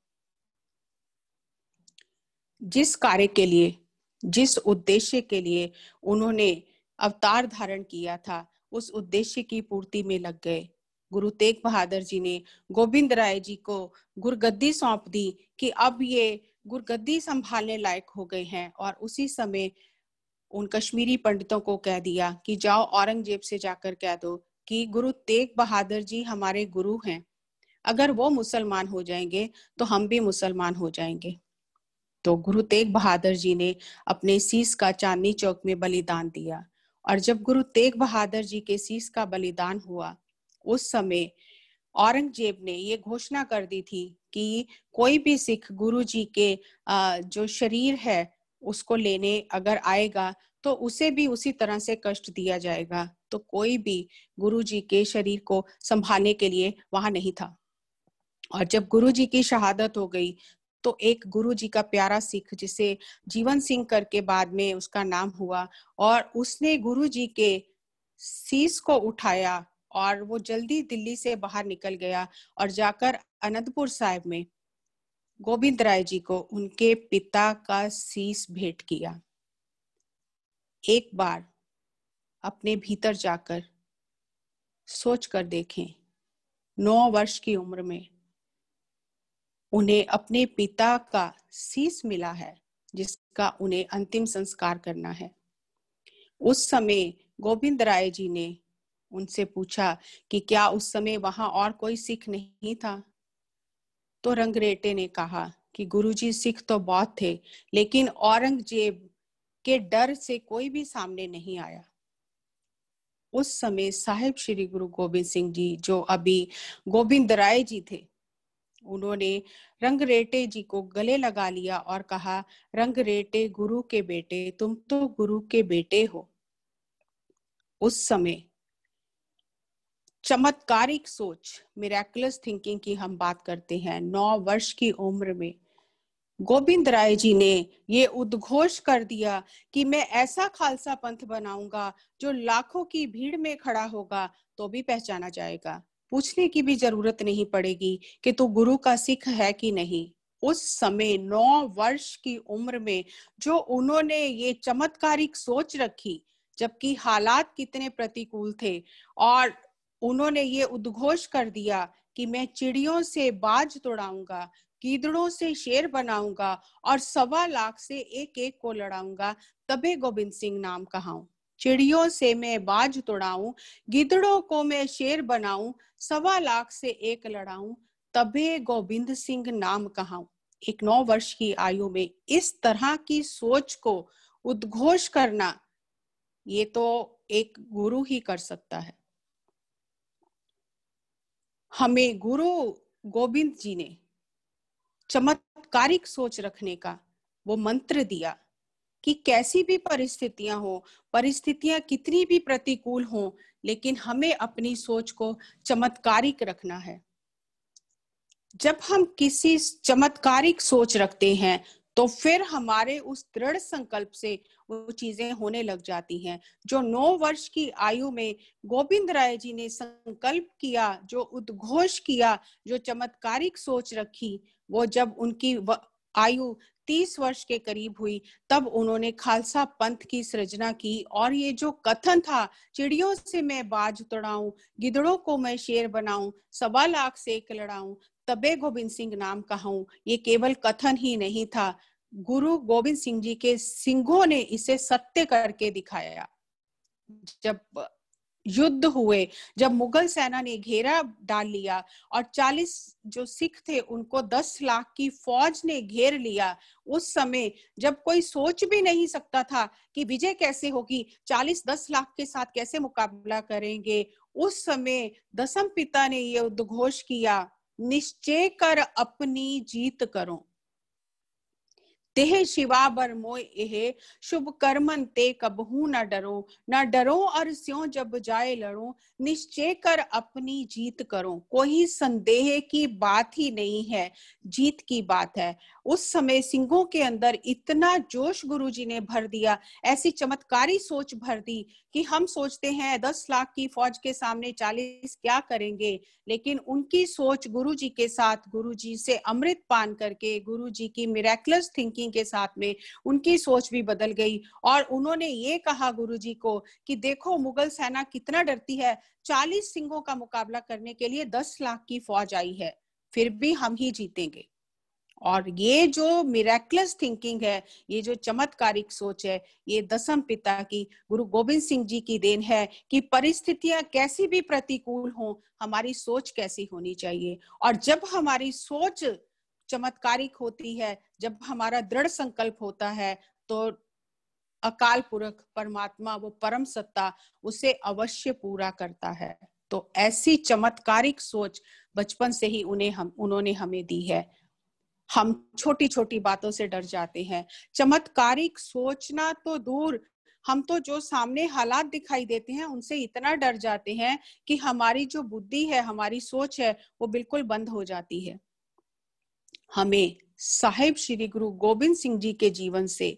जिस कार्य के लिए, जिस उद्देश्य के लिए उन्होंने अवतार धारण किया था, उस उद्देश्य की पूर्ति में लग गए। गुरु तेग बहादुर जी ने गोविंद राय जी को गुरगद्दी सौंप दी कि अब ये गुरगद्दी संभालने लायक हो गए हैं। और उसी समय उन कश्मीरी पंडितों को कह दिया कि जाओ औरंगजेब से जाकर कह दो कि गुरु तेग बहादुर जी हमारे गुरु हैं, अगर वो मुसलमान हो जाएंगे तो हम भी मुसलमान हो जाएंगे। तो गुरु तेग बहादुर जी ने अपने शीश का चांदनी चौक में बलिदान दिया। और जब गुरु तेग बहादुर जी के शीश का बलिदान हुआ, उस समय औरंगजेब ने ये घोषणा कर दी थी कि कोई भी सिख गुरु जी के जो शरीर है उसको लेने अगर आएगा तो उसे भी उसी तरह से कष्ट दिया जाएगा। तो कोई भी गुरु जी के शरीर को संभालने के लिए वहां नहीं था। और जब गुरु जी की शहादत हो गई तो एक गुरु जी का प्यारा सिख जिसे जीवन सिंह करके बाद में उसका नाम हुआ, और उसने गुरु जी के शीश को उठाया और वो जल्दी दिल्ली से बाहर निकल गया और जाकर अनंतपुर साहिब में गोविंद राय जी को उनके पिता का शीश भेंट किया। एक बार अपने भीतर जाकर सोच कर देखें, 9 वर्ष की उम्र में उन्हें अपने पिता का शीश मिला है जिसका उन्हें अंतिम संस्कार करना है। उस समय गोविंद राय जी ने उनसे पूछा कि क्या उस समय वहां और कोई सिख नहीं था? तो रंगरेटे ने कहा कि गुरुजी सिख तो बहुत थे, लेकिन औरंगजेब के डर से कोई भी सामने नहीं आया। उस समय साहिब श्री गुरु गोबिंद सिंह जी, जो अभी गोविंद राय जी थे, उन्होंने रंगरेटे जी को गले लगा लिया और कहा, रंगरेटे गुरु के बेटे, तुम तो गुरु के बेटे हो। उस समय चमत्कारिक सोच, मिरेकुलस थिंकिंग की हम बात करते हैं, 9 वर्ष की उम्र में गोविंद राय जी ने ये उद्घोष कर दिया कि मैं ऐसा खालसा पंथ बनाऊंगा जो लाखों की भीड़ में खड़ा होगा तो भी पहचाना जाएगा, पूछने की भी जरूरत नहीं पड़ेगी कि तू गुरु का सिख है कि नहीं। उस समय 9 वर्ष की उम्र में जो उन्होंने ये चमत्कारिक सोच रखी, जबकि हालात कितने प्रतिकूल थे, और उन्होंने ये उद्घोष कर दिया कि मैं चिड़ियों से बाज तोड़ाऊंगा, गीदड़ों से शेर बनाऊंगा और 1.25 लाख से एक एक को लड़ाऊंगा, तबे गोविंद सिंह नाम कहाऊं। चिड़ियों से मैं बाज तोड़ाऊं, गीदड़ों को मैं शेर बनाऊं, 1.25 लाख से एक लड़ाऊं, तबे गोविंद सिंह नाम कहाऊं। एक 9 वर्ष की आयु में इस तरह की सोच को उद्घोष करना, ये तो एक गुरु ही कर सकता है। हमें गुरु गोविंद जी ने चमत्कारिक सोच रखने का वो मंत्र दिया कि कैसी भी परिस्थितियां हो, परिस्थितियां कितनी भी प्रतिकूल हो, लेकिन हमें अपनी सोच को चमत्कारिक रखना है। जब हम किसी चमत्कारिक सोच रखते हैं तो फिर हमारे उस दृढ़ संकल्प से वो चीजें होने लग जाती हैं। जो 9 वर्ष की आयु में गोविंद राय जी ने संकल्प किया, जो उद्घोष किया, जो चमत्कारिक सोच रखी, वो जब उनकी आयु 30 वर्ष के करीब हुई तब उन्होंने खालसा पंथ की सृजना की। और ये जो कथन था, चिड़ियों से मैं बाज तोड़ाऊं, गिदड़ों को मैं शेर बनाऊं, 1.25 लाख से एक लड़ाऊं, तबे गोविंद सिंह नाम कहाऊं, ये केवल कथन ही नहीं था, गुरु गोविंद सिंह जी के सिंहों ने इसे सत्य करके दिखाया। जब युद्ध हुए, जब मुगल सेना ने घेरा डाल लिया और 40 जो सिख थे उनको 10 लाख की फौज ने घेर लिया, उस समय जब कोई सोच भी नहीं सकता था कि विजय कैसे होगी, 10 लाख के साथ कैसे मुकाबला करेंगे, उस समय दसम पिता ने ये उद्घोष किया, निश्चय कर अपनी जीत करो, तेह शिवा बर मोय एहे, शुभ कर्मन ते कबहू न डरो, न डरो और स्यों जब जाए लड़ो, निश्चय कर अपनी जीत करो। कोई संदेह की बात ही नहीं है, जीत की बात है। उस समय सिंहों के अंदर इतना जोश गुरुजी ने भर दिया, ऐसी चमत्कारी सोच भर दी कि हम सोचते हैं 10 लाख की फौज के सामने 40 क्या करेंगे, लेकिन उनकी सोच गुरुजी के साथ, गुरुजी से अमृत पान करके, गुरुजी की मिरेकुलस थिंकिंग के साथ में उनकी सोच भी बदल गई। और उन्होंने ये कहा गुरुजी को कि देखो मुगल सेना कितना डरती है, 40 सिंहों का मुकाबला करने के लिए 10 लाख की फौज आई है, फिर भी हम ही जीतेंगे। और ये जो मिरेक्युलस थिंकिंग है, ये जो चमत्कारिक सोच है, ये दसम पिता की गुरु गोविंद सिंह जी की देन है कि परिस्थितियां कैसी भी प्रतिकूल हो, हमारी सोच कैसी होनी चाहिए। और जब हमारी सोच चमत्कारिक होती है, जब हमारा दृढ़ संकल्प होता है, तो अकाल पुरख परमात्मा, वो परम सत्ता, उसे अवश्य पूरा करता है। तो ऐसी चमत्कारिक सोच बचपन से ही उन्होंने हमें दी है। हम छोटी छोटी बातों से डर जाते हैं। चमत्कारिक सोचना तो दूर, हम तो जो सामने हालात दिखाई देते हैं उनसे इतना डर जाते हैं कि हमारी जो बुद्धि है, हमारी सोच है, वो बिल्कुल बंद हो जाती है। हमें साहिब श्री गुरु गोविंद सिंह जी के जीवन से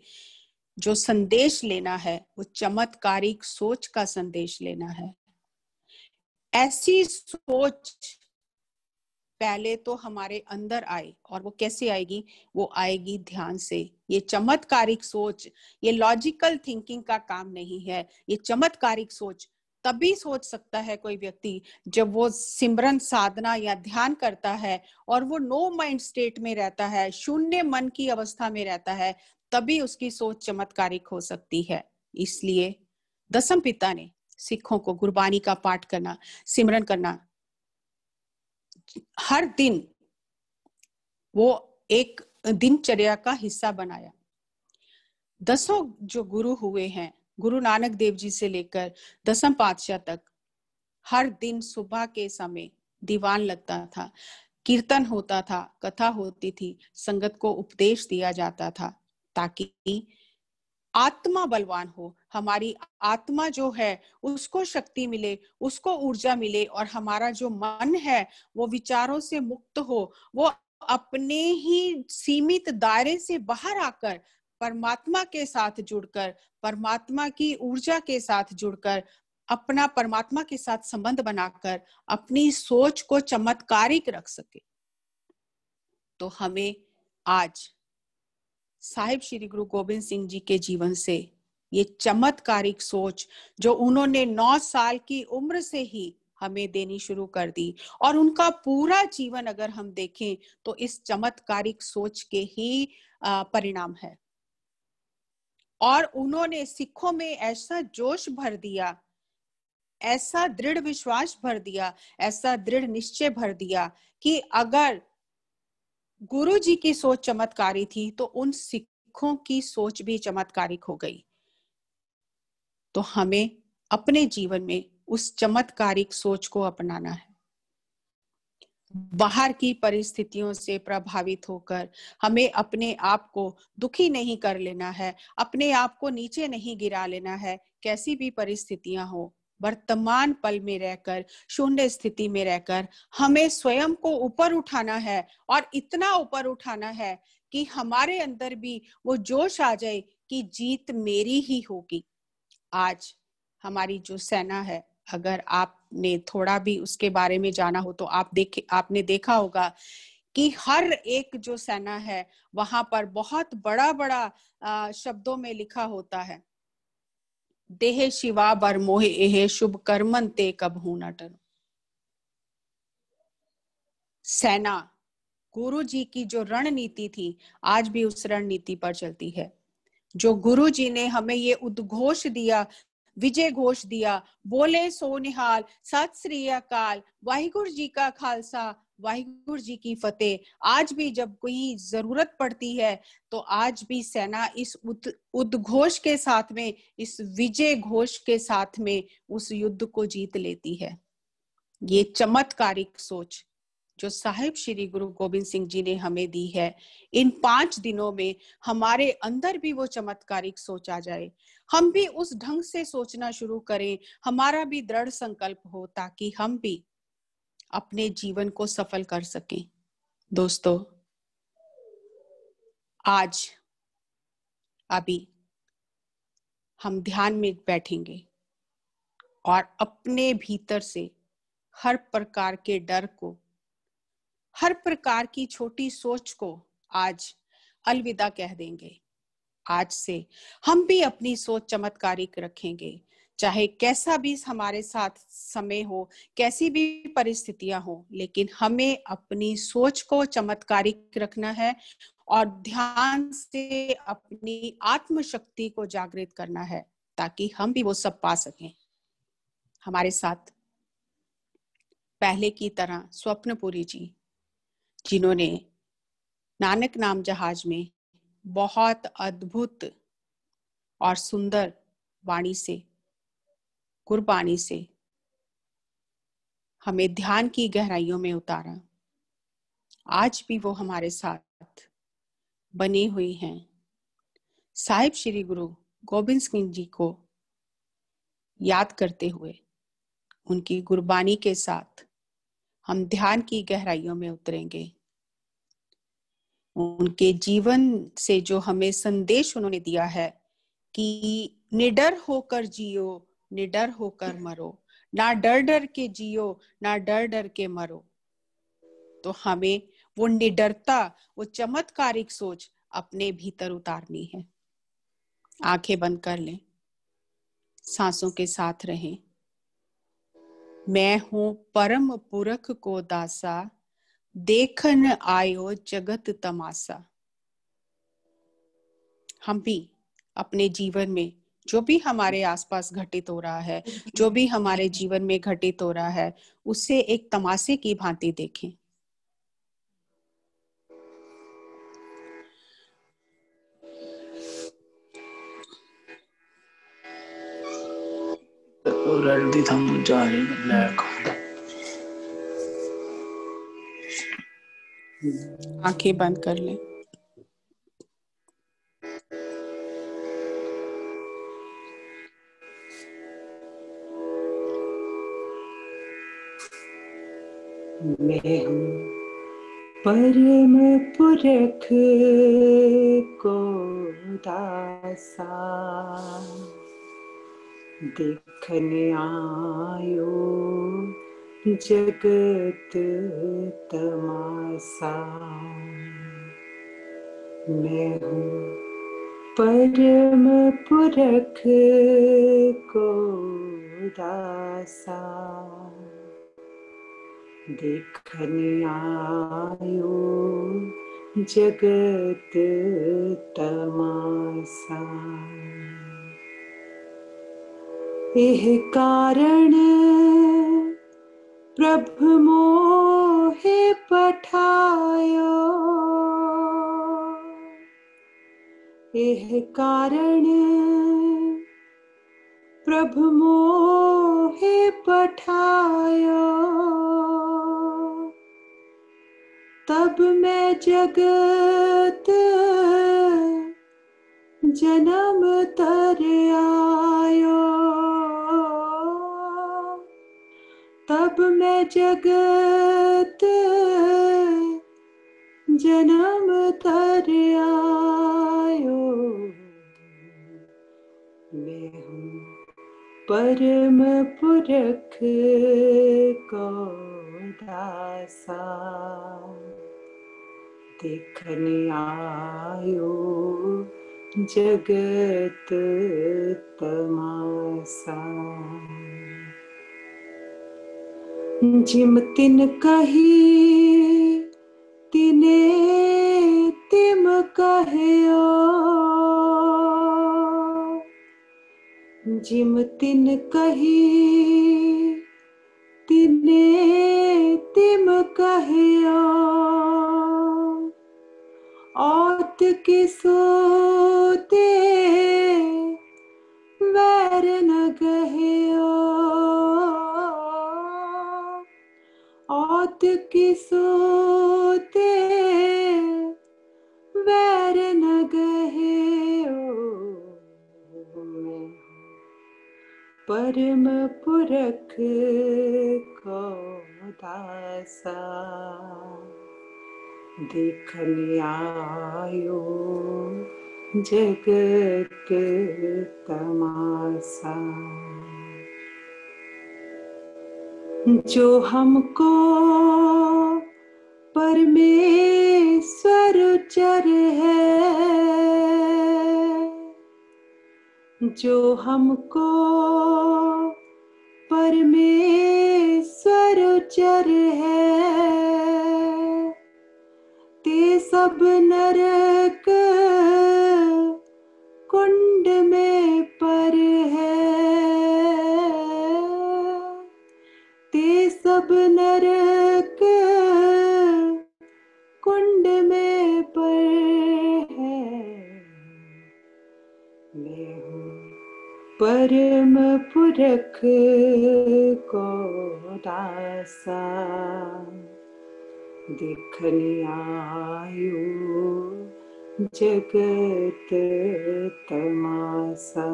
जो संदेश लेना है, वो चमत्कारिक सोच का संदेश लेना है। ऐसी सोच पहले तो हमारे अंदर आए, और वो कैसे आएगी? वो आएगी ध्यान से। ये चमत्कारिक सोच, ये लॉजिकल थिंकिंग का काम नहीं है। ये चमत्कारिक सोच तभी सोच सकता है कोई व्यक्ति जब वो सिमरन साधना या ध्यान करता है और वो नो माइंड स्टेट में रहता है, शून्य मन की अवस्था में रहता है, तभी उसकी सोच चमत्कारिक हो सकती है। इसलिए दसम पिता ने सिखों को गुरबानी का पाठ करना, सिमरन करना, हर दिन वो एक दिनचर्या का हिस्सा बनाया। 10 जो गुरु हुए हैं, गुरु नानक देव जी से लेकर दसम पातशाह तक, हर दिन सुबह के समय दीवान लगता था, कीर्तन होता था, कथा होती थी, संगत को उपदेश दिया जाता था, ताकि आत्मा बलवान हो, हमारी आत्मा जो है उसको शक्ति मिले, उसको ऊर्जा मिले, और हमारा जो मन है वो विचारों से मुक्त हो, वो अपने ही सीमित दायरे से बाहर आकर परमात्मा के साथ जुड़कर, परमात्मा की ऊर्जा के साथ जुड़कर, अपना परमात्मा के साथ संबंध बनाकर अपनी सोच को चमत्कारिक रख सके। तो हमें आज साहिब श्री गुरु गोविंद सिंह जी के जीवन से ये चमत्कारिक सोच जो उन्होंने 9 साल की उम्र से ही हमें देनी शुरू कर दी, और उनका पूरा जीवन अगर हम देखें तो इस चमत्कारिक सोच के ही परिणाम है। और उन्होंने सिखों में ऐसा जोश भर दिया, ऐसा दृढ़ विश्वास भर दिया, ऐसा दृढ़ निश्चय भर दिया कि अगर गुरु जी की सोच चमत्कारी थी तो उन सिखों की सोच भी चमत्कारिक हो गई। तो हमें अपने जीवन में उस चमत्कारिक सोच को अपनाना है। बाहर की परिस्थितियों से प्रभावित होकर हमें अपने आप को दुखी नहीं कर लेना है, अपने आप को नीचे नहीं गिरा लेना है। कैसी भी परिस्थितियां हो, वर्तमान पल में रहकर, शून्य स्थिति में रहकर हमें स्वयं को ऊपर उठाना है, और इतना ऊपर उठाना है कि हमारे अंदर भी वो जोश आ जाए कि जीत मेरी ही होगी। आज हमारी जो सेना है, अगर आपने थोड़ा भी उसके बारे में जाना हो तो आपने देखा होगा कि हर एक जो सेना है वहां पर बहुत बड़ा बड़ा शब्दों में लिखा होता है, देह शिवा बर मोहे एहे शुभ कर्मन ते कबहू न टरो। सेना गुरु जी की जो रणनीति थी आज भी उस रणनीति पर चलती है। जो गुरु जी ने हमें ये उद्घोष दिया, विजय घोष दिया, बोले सो निहाल, सत श्री अकाल, वाहिगुरु जी का खालसा, वाहिगुरु जी की फतेह। आज भी जब कोई जरूरत पड़ती है तो आज भी सेना इस उद्घोष के साथ में, इस विजय घोष के साथ में उस युद्ध को जीत लेती है। ये चमत्कारिक सोच जो साहिब श्री गुरु गोविंद सिंह जी ने हमें दी है, इन 5 दिनों में हमारे अंदर भी वो चमत्कारिक सोच आ जाए, हम भी उस ढंग से सोचना शुरू करें, हमारा भी दृढ़ संकल्प हो, ताकि हम भी अपने जीवन को सफल कर सकें। दोस्तों, आज अभी हम ध्यान में बैठेंगे और अपने भीतर से हर प्रकार के डर को, हर प्रकार की छोटी सोच को आज अलविदा कह देंगे। आज से हम भी अपनी सोच चमत्कारिक रखेंगे, चाहे कैसा भी हमारे साथ समय हो, कैसी भी परिस्थितियां हो, लेकिन हमें अपनी सोच को चमत्कारिक रखना है और ध्यान से अपनी आत्मशक्ति को जागृत करना है, ताकि हम भी वो सब पा सकें। हमारे साथ पहले की तरह स्वप्नपुरी जी, जिन्होंने नानक नाम जहाज में बहुत अद्भुत और सुंदर वाणी से, गुरबाणी से हमें ध्यान की गहराइयों में उतारा, आज भी वो हमारे साथ बने हुई हैं। साहिब श्री गुरु गोबिंद सिंह जी को याद करते हुए, उनकी गुरबानी के साथ हम ध्यान की गहराइयों में उतरेंगे। उनके जीवन से जो हमें संदेश उन्होंने दिया है कि निडर होकर जियो, निडर होकर मरो, ना डर डर के जियो, ना डर डर के मरो। तो हमें वो निडरता, वो चमत्कारिक सोच अपने भीतर उतारनी है। आंखें बंद कर लें, सांसों के साथ रहें। मैं हूं परम पुरख को दासा, देखन आयो जगत तमासा। हम भी अपने जीवन में जो भी हमारे आसपास घटित हो रहा है, जो भी हमारे जीवन में घटित हो रहा है, उसे एक तमाशे की भांति देखें। आंखें बंद कर लें। मैं हूँ परम पुरख को दासा, देखन आयो जगत तमासा। मैं हूँ परम पुरख को दासा, देखन आयो जगत तमासा। एह कारण प्रभु मोहे पठायो, एह कारण प्रभु मोहे पठायो। तब मैं जगत जन्म तर आयो, तब मैं जगत जन्म तर आयो। मैं हूँ परम पुरख को दासा, देखन आयो जगत तमासा। जिम तिन कही तिने तिम कहयो, जिम तिन कही तिने तिम कहयो। औत के सोते वैर न गहयो, औत के सोते वैर न गहयो। मैं परम पुरख को दासा, देखन आयो जगत तमासा। जो हमको परमेश्वर चर है, जो हमको परमेश्वर उचर है, ते सब नरक कुंड में पर है, ते सब नरक कुंड में पर है। मैं हूँ परम पुरख को दासा, देखने आयो जगत तमासा।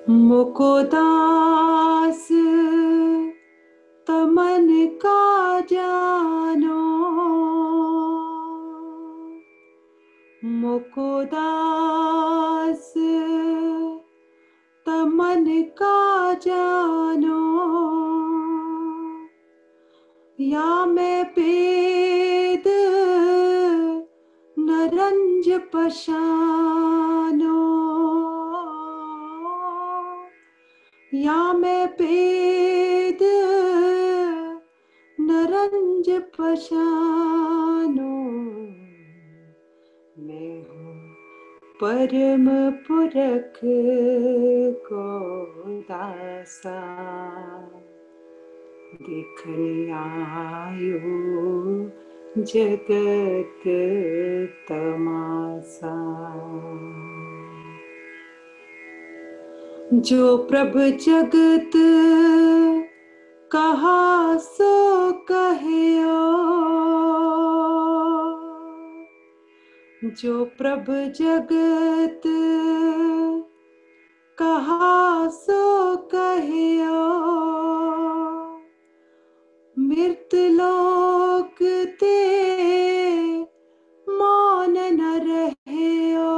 मुको दास तमन का जानो, मुको दास तमन का जानो, या मैं पेद नरंज पशानो, या मैं पेद नरंज पशानो। मैं हूँ परम पुरख को दासा, देखने आयो जगत तमासा। जो प्रभु जगत कहा सो कहियो, जो प्रभु जगत कहा सो कहियो, मृत लोक ते मौन न रहियो,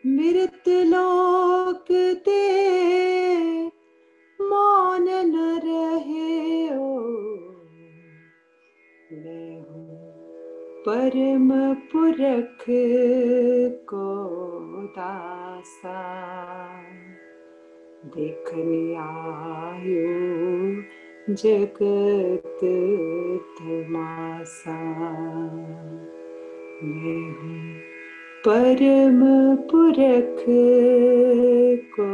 मृत लोक ते मौन न रहियो। मैं हूँ परम पुरख को दासा, देखने आयो जगत तमासा। मैं हूँ परम पुरख को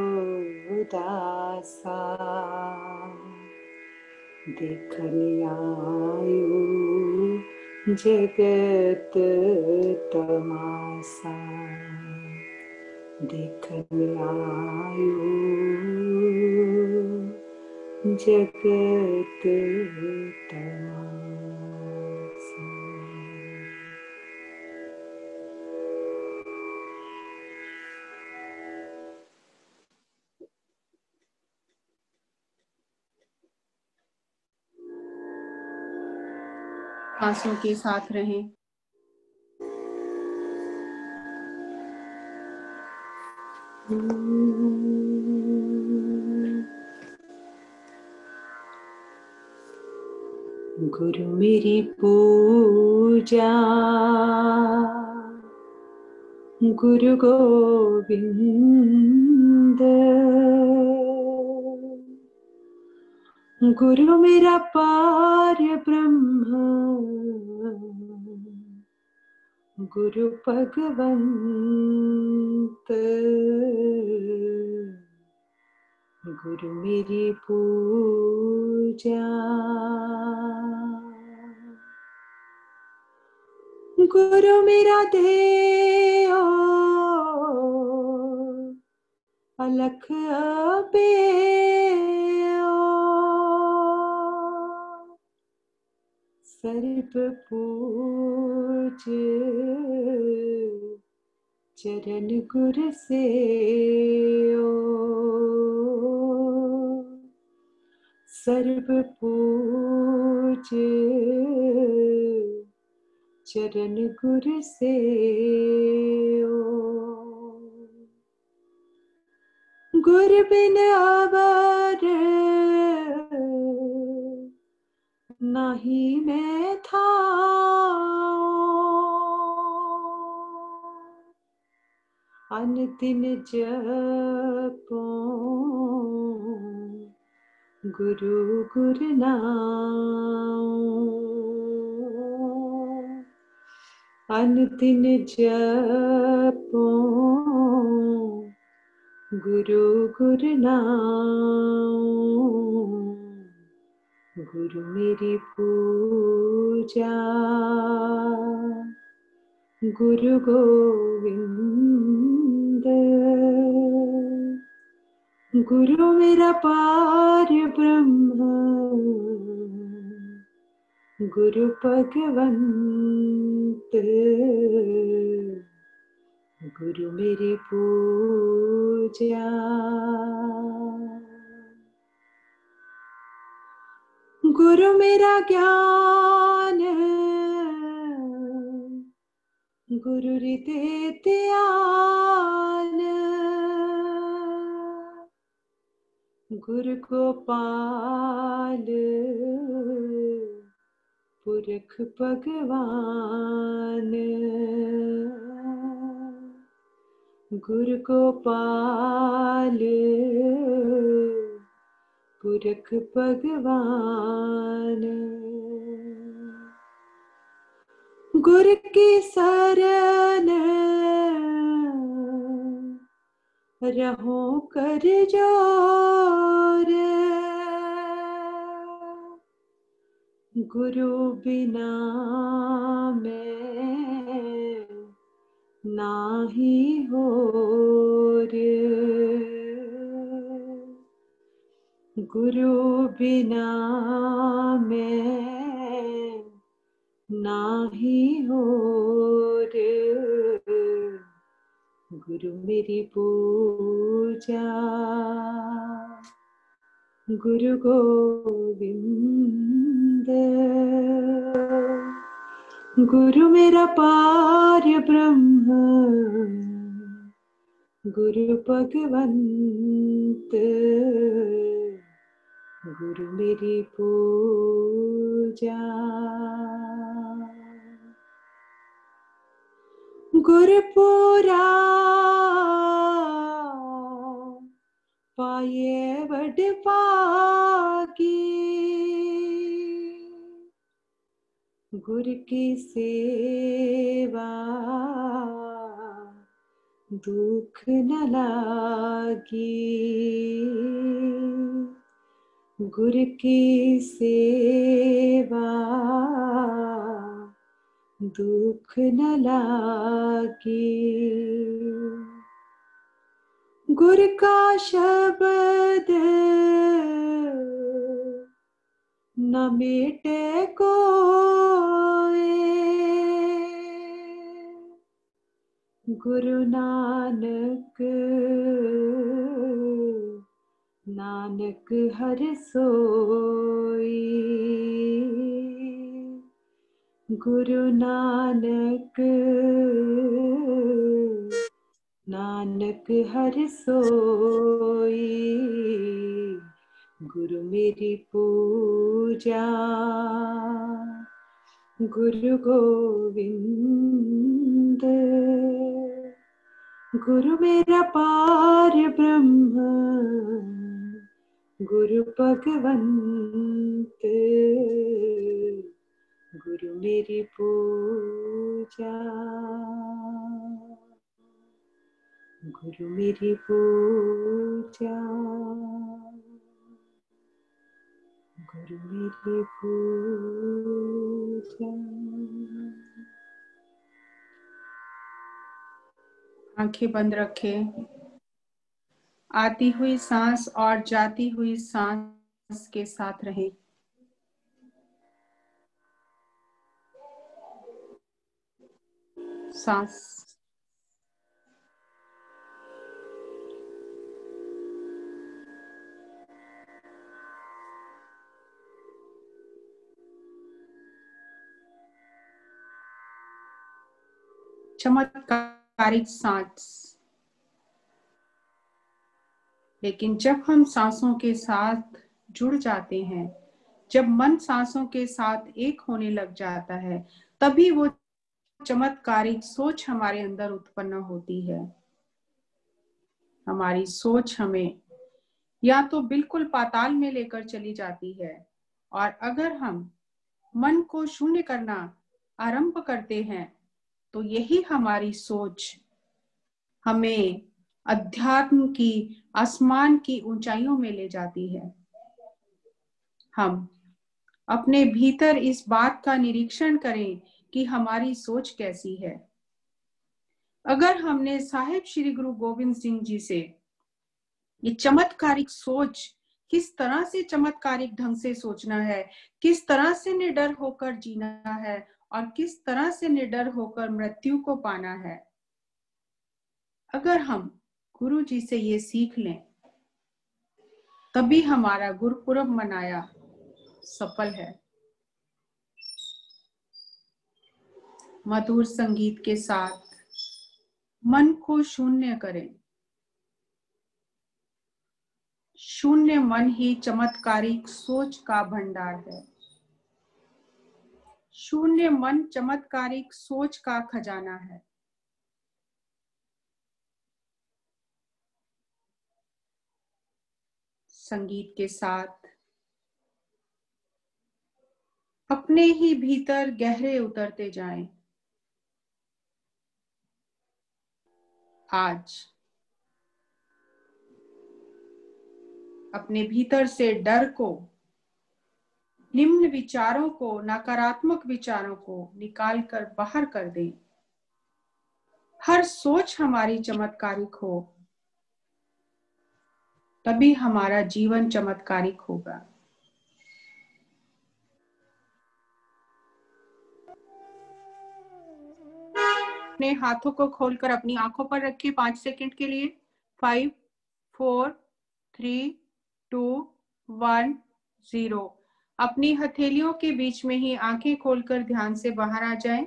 दासा, देखने आयो जगत तमासा, देखने आयो जगत तमासा। सांसों के साथ रहें। गुरु मेरी पूजा, गुरु गोविंद, गुरु मेरा पार ब्रह्म, गुरु भगवंत, गुरु मेरी पूजा, गुरु मेरा ध्येय, अलख अबेयो, सर्व पूज चरण गुर सेयो, सर्व पूज चरण गुर सेयो। गुर बिन अवर नाही मैं था, अनदिन जपो गुरु गुरु नाम। अनदिन जपो गुरु गुरु नाम। गुरु मेरी पूजा गुरु गोविंद। गुरु मेरा पार ब्रह्म गुरु भगवंत। गुरु मेरी पूजा। गुरु मेरा ज्ञान गुरु हृदय ध्यान। गुरु गोपाल पुरख भगवान। गुरु गोपाल पुरख भगवान। गुरु की शरण रहो कर जोर। गुरु बिना मैं नाही होर। गुरु बिना मैं नाही होर। गुरु मेरी पूजा गुरु गोविंद। गुरु मेरा पार ब्रह्म गुरु भगवंत। गुरु मेरी पूजा। गुरु पूरा पाए वड पागी। गुरु की सेवा दुख न लागी। गुरु की सेवा दुख न लागी। गुरु का शब्द न मिटे कोई। गुरु नानक नानक हर सोई। गुरु नानक नानक हर सोई। गुरु मेरी पूजा गुरु गोविंद। गुरु मेरा पार ब्रह्म गुरु भगवंत। गुरु मेरी पूजा गुरु मेरी पूजा गुरु मेरी पूजा। आंखें बंद रखें। आती हुई सांस और जाती हुई सांस के साथ रहें। सांस चमत्कारिक सांस। लेकिन जब हम सांसों के साथ जुड़ जाते हैं, जब मन सांसों के साथ एक होने लग जाता है, तभी वो चमत्कारिक सोच हमारे अंदर उत्पन्न होती है। हमारी सोच हमें या तो बिल्कुल पाताल में लेकर चली जाती है, और अगर हम मन को शून्य करना आरंभ करते हैं तो यही हमारी सोच हमें अध्यात्म की, आसमान की ऊंचाइयों में ले जाती है। हम अपने भीतर इस बात का निरीक्षण करें कि हमारी सोच कैसी है। अगर हमने साहिब श्री गुरु गोविंद सिंह जी से ये चमत्कारिक सोच, किस तरह से चमत्कारिक ढंग से सोचना है, किस तरह से निडर होकर जीना है और किस तरह से निडर होकर मृत्यु को पाना है, अगर हम गुरु जी से ये सीख लें तभी हमारा गुरुपुरब मनाया सफल है। मधुर संगीत के साथ मन को शून्य करें। शून्य मन ही चमत्कारिक सोच का भंडार है। शून्य मन चमत्कारिक सोच का खजाना है। संगीत के साथ अपने ही भीतर गहरे उतरते जाएं। आज अपने भीतर से डर को, निम्न विचारों को, नकारात्मक विचारों को निकाल कर बाहर कर दें। हर सोच हमारी चमत्कारिक हो, तभी हमारा जीवन चमत्कारिक होगा। अपने हाथों को खोलकर अपनी आंखों पर रखिए 5 सेकंड के लिए। 5, 4, 3, 2, 1, 0। अपनी हथेलियों के बीच में ही आंखें खोलकर ध्यान से बाहर आ जाएं।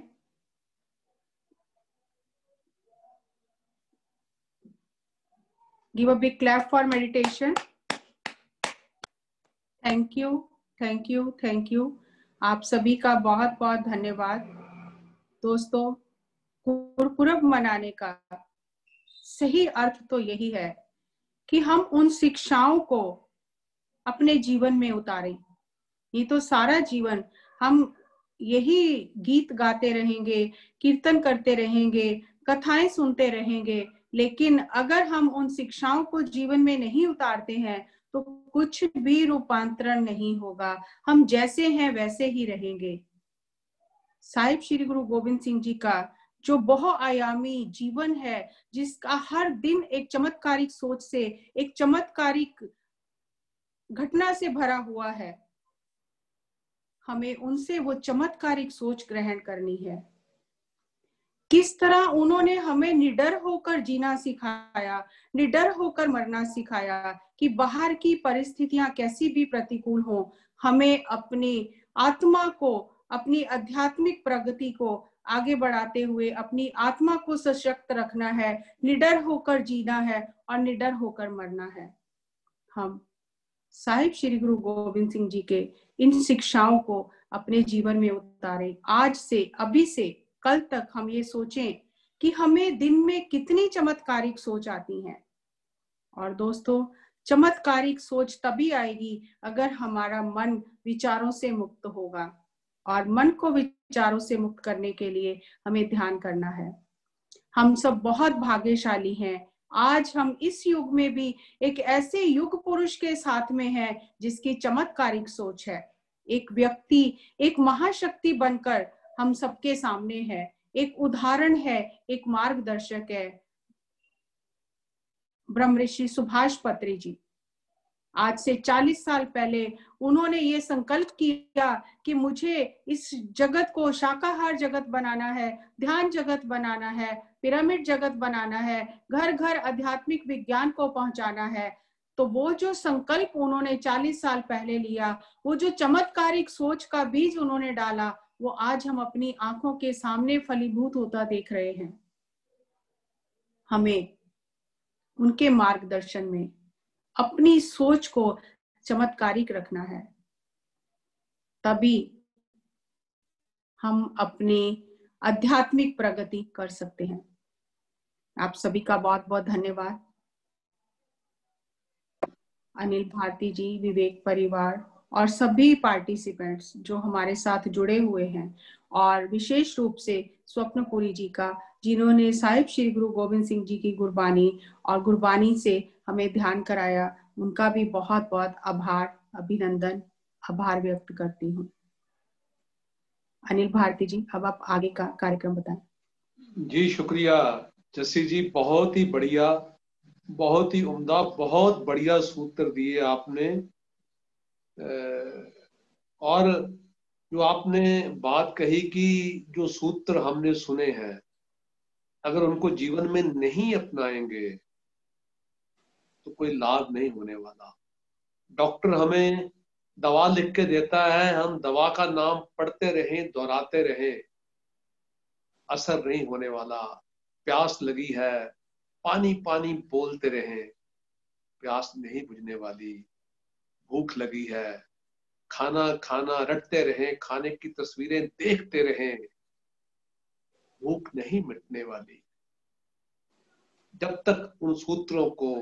Give a big clap for meditation. Thank you, thank you, thank you. आप सभी का बहुत बहुत धन्यवाद। दोस्तों, गुरुपुरब मनाने का सही अर्थ तो यही है कि हम उन शिक्षाओं को अपने जीवन में उतारें। ये तो सारा जीवन हम यही गीत गाते रहेंगे, कीर्तन करते रहेंगे, कथाएं सुनते रहेंगे, लेकिन अगर हम उन शिक्षाओं को जीवन में नहीं उतारते हैं तो कुछ भी रूपांतरण नहीं होगा। हम जैसे हैं वैसे ही रहेंगे। साहिब श्री गुरु गोविंद सिंह जी का जो बहुआयामी जीवन है, जिसका हर दिन एक चमत्कारिक सोच से, एक चमत्कारिक घटना से भरा हुआ है, हमें उनसे वो चमत्कारिक सोच ग्रहण करनी है। किस तरह उन्होंने हमें निडर होकर जीना सिखाया, निडर होकर मरना सिखाया, कि बाहर की परिस्थितियां कैसी भी प्रतिकूल हो, हमें अपनी आत्मा को, अपनी आध्यात्मिक प्रगति को आगे बढ़ाते हुए अपनी आत्मा को सशक्त रखना है, निडर होकर जीना है और निडर होकर मरना है। हम साहिब श्री गुरु गोविंद सिंह जी के इन शिक्षाओं को अपने जीवन में उतारें। आज से, अभी से कल तक हम ये सोचें कि हमें दिन में कितनी चमत्कारिक सोच आती हैं। और दोस्तों, चमत्कारिक सोच तभी आएगी अगर हमारा मन विचारों से मुक्त होगा, और मन को विचारों से मुक्त करने के लिए हमें ध्यान करना है। हम सब बहुत भाग्यशाली हैं। आज हम इस युग में भी एक ऐसे युग पुरुष के साथ में हैं जिसकी चमत्कारिक सोच है। एक व्यक्ति, एक महाशक्ति बनकर हम सबके सामने है, एक उदाहरण है, एक मार्गदर्शक है, ब्रह्म ऋषि सुभाष पत्री जी। आज से 40 साल पहले उन्होंने ये संकल्प किया कि मुझे इस जगत को शाकाहार जगत बनाना है, ध्यान जगत बनाना है, पिरामिड जगत बनाना है, घर घर आध्यात्मिक विज्ञान को पहुंचाना है। तो वो जो संकल्प उन्होंने 40 साल पहले लिया, वो जो चमत्कारिक सोच का बीज उन्होंने डाला, वो आज हम अपनी आंखों के सामने फलीभूत होता देख रहे हैं। हमें उनके मार्गदर्शन में अपनी सोच को चमत्कारिक रखना है, तभी हम अपनी आध्यात्मिक प्रगति कर सकते हैं। आप सभी का बहुत बहुत धन्यवाद। अनिल भारती जी, विवेक परिवार और सभी पार्टिसिपेंट्स जो हमारे साथ जुड़े हुए हैं, और विशेष रूप से स्वप्नपुरी जी का, जिन्होंने साहिब श्री गुरु गोविंद सिंह जी की गुरबानी और गुरबानी से हमें ध्यान कराया, उनका भी बहुत बहुत आभार, अभिनंदन, आभार व्यक्त करती हूँ। अनिल भारती जी, अब आप आगे का कार्यक्रम बताएं। जी शुक्रिया जस्सी जी, बहुत ही बढ़िया, बहुत ही उम्दा, बहुत बढ़िया सूत्र दिए आपने। और जो आपने बात कही कि जो सूत्र हमने सुने हैं, अगर उनको जीवन में नहीं अपनाएंगे तो कोई लाभ नहीं होने वाला। डॉक्टर हमें दवा लिख के देता है, हम दवा का नाम पढ़ते रहें, दोहराते रहें, असर नहीं होने वाला। प्यास लगी है, पानी पानी बोलते रहें, प्यास नहीं बुझने वाली। भूख लगी है, खाना खाना रटते रहें, खाने की तस्वीरें देखते रहें, भूख नहीं मिटने वाली। जब तक उन सूत्रों को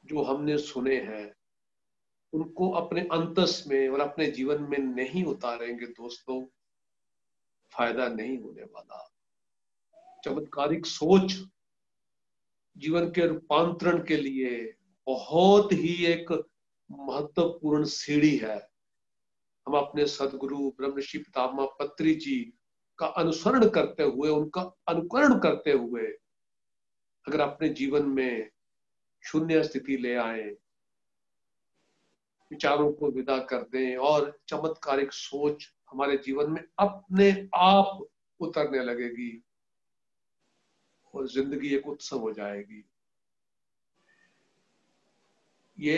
जो हमने सुने हैं उनको अपने अंतस में और अपने जीवन में नहीं उतारेंगे दोस्तों, फायदा नहीं होने वाला। चमत्कारिक सोच जीवन के रूपांतरण के लिए बहुत ही एक महत्वपूर्ण सीढ़ी है। हम अपने सदगुरु ब्रह्मश्री पितामह पत्री जी का अनुसरण करते हुए, उनका अनुकरण करते हुए अगर अपने जीवन में शून्य स्थिति ले आए, विचारों को विदा कर दें और चमत्कारिक सोच हमारे जीवन में अपने आप उतरने लगेगी और जिंदगी एक उत्सव हो जाएगी। ये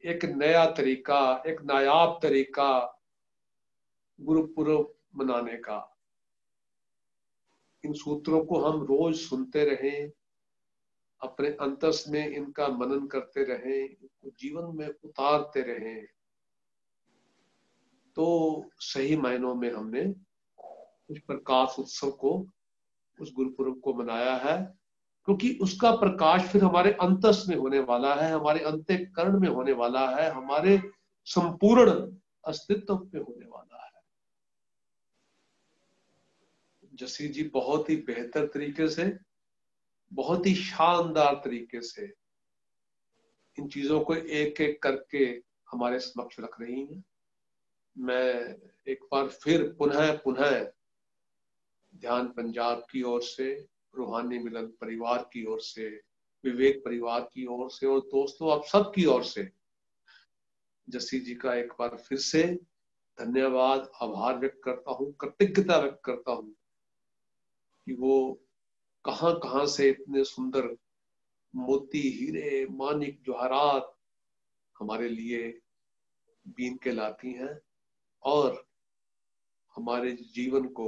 एक नया तरीका, एक नायाब तरीका गुरुपुरब मनाने का। इन सूत्रों को हम रोज सुनते रहें, अपने अंतस में इनका मनन करते रहें, इनको जीवन में उतारते रहें, तो सही मायनों में हमने उस प्रकाश उत्सव को, उस गुरुपुरब को मनाया है। क्योंकि उसका प्रकाश फिर हमारे अंतस में होने वाला है, हमारे अंतःकरण में होने वाला है, हमारे संपूर्ण अस्तित्व में होने वाला है। जसी जी बहुत ही बेहतर तरीके से, बहुत ही शानदार तरीके से इन चीजों को एक एक करके हमारे समक्ष रख रही हैं। मैं एक बार फिर पुनः पुनः ध्यान पंजाब की ओर से, रूहानी मिलन परिवार की ओर से, विवेक परिवार की ओर से और दोस्तों आप सब की ओर से जसी जी का एक बार फिर से धन्यवाद, आभार व्यक्त करता हूँ, कृतज्ञता व्यक्त करता हूँ कि वो कहां कहां से इतने सुंदर मोती, हीरे, मानिक, जवाहरात हमारे लिए बीन के लाती हैं और हमारे जीवन को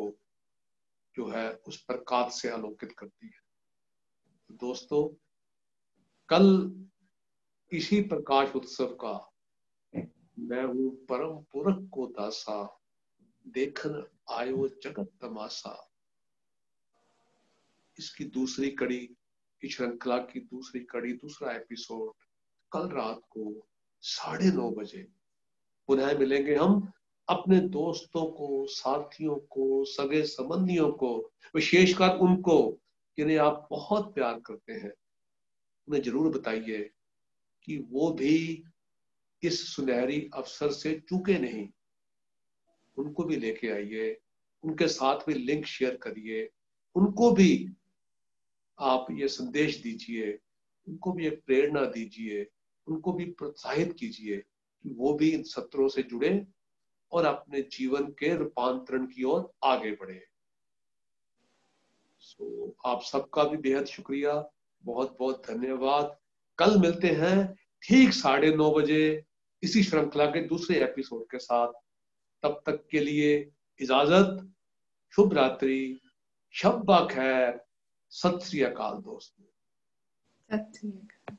जो है उस प्रकाश से आलोकित करती है। दोस्तों, कल इसी प्रकाश उत्सव का मैं हूं परम पुरख को दासा, देखन आयो जगत तमाशा, इसकी दूसरी कड़ी, इस श्रृंखला की दूसरी कड़ी, दूसरा एपिसोड कल रात को 9:30 बजे पुनः मिलेंगे हम अपने दोस्तों को, साथियों को, सगे संबंधियों को, विशेषकर उनको जिन्हें आप बहुत प्यार करते हैं। उन्हें जरूर बताइए कि वो भी इस सुनहरी अवसर से चूके नहीं। उनको भी लेके आइए, उनके साथ भी लिंक शेयर करिए, उनको भी आप ये संदेश दीजिए, उनको भी एक प्रेरणा दीजिए, उनको भी प्रोत्साहित कीजिए कि वो भी इन सत्रों से जुड़े और अपने जीवन के रूपांतरण की ओर आगे बढ़े। आप सबका भी बेहद शुक्रिया, बहुत बहुत धन्यवाद। कल मिलते हैं ठीक 9:30 बजे इसी श्रृंखला के दूसरे एपिसोड के साथ। तब तक के लिए इजाजत, शुभ रात्रि, शब बा खैर, सत श्री अकाल दोस्तों। सत श्री अकाल।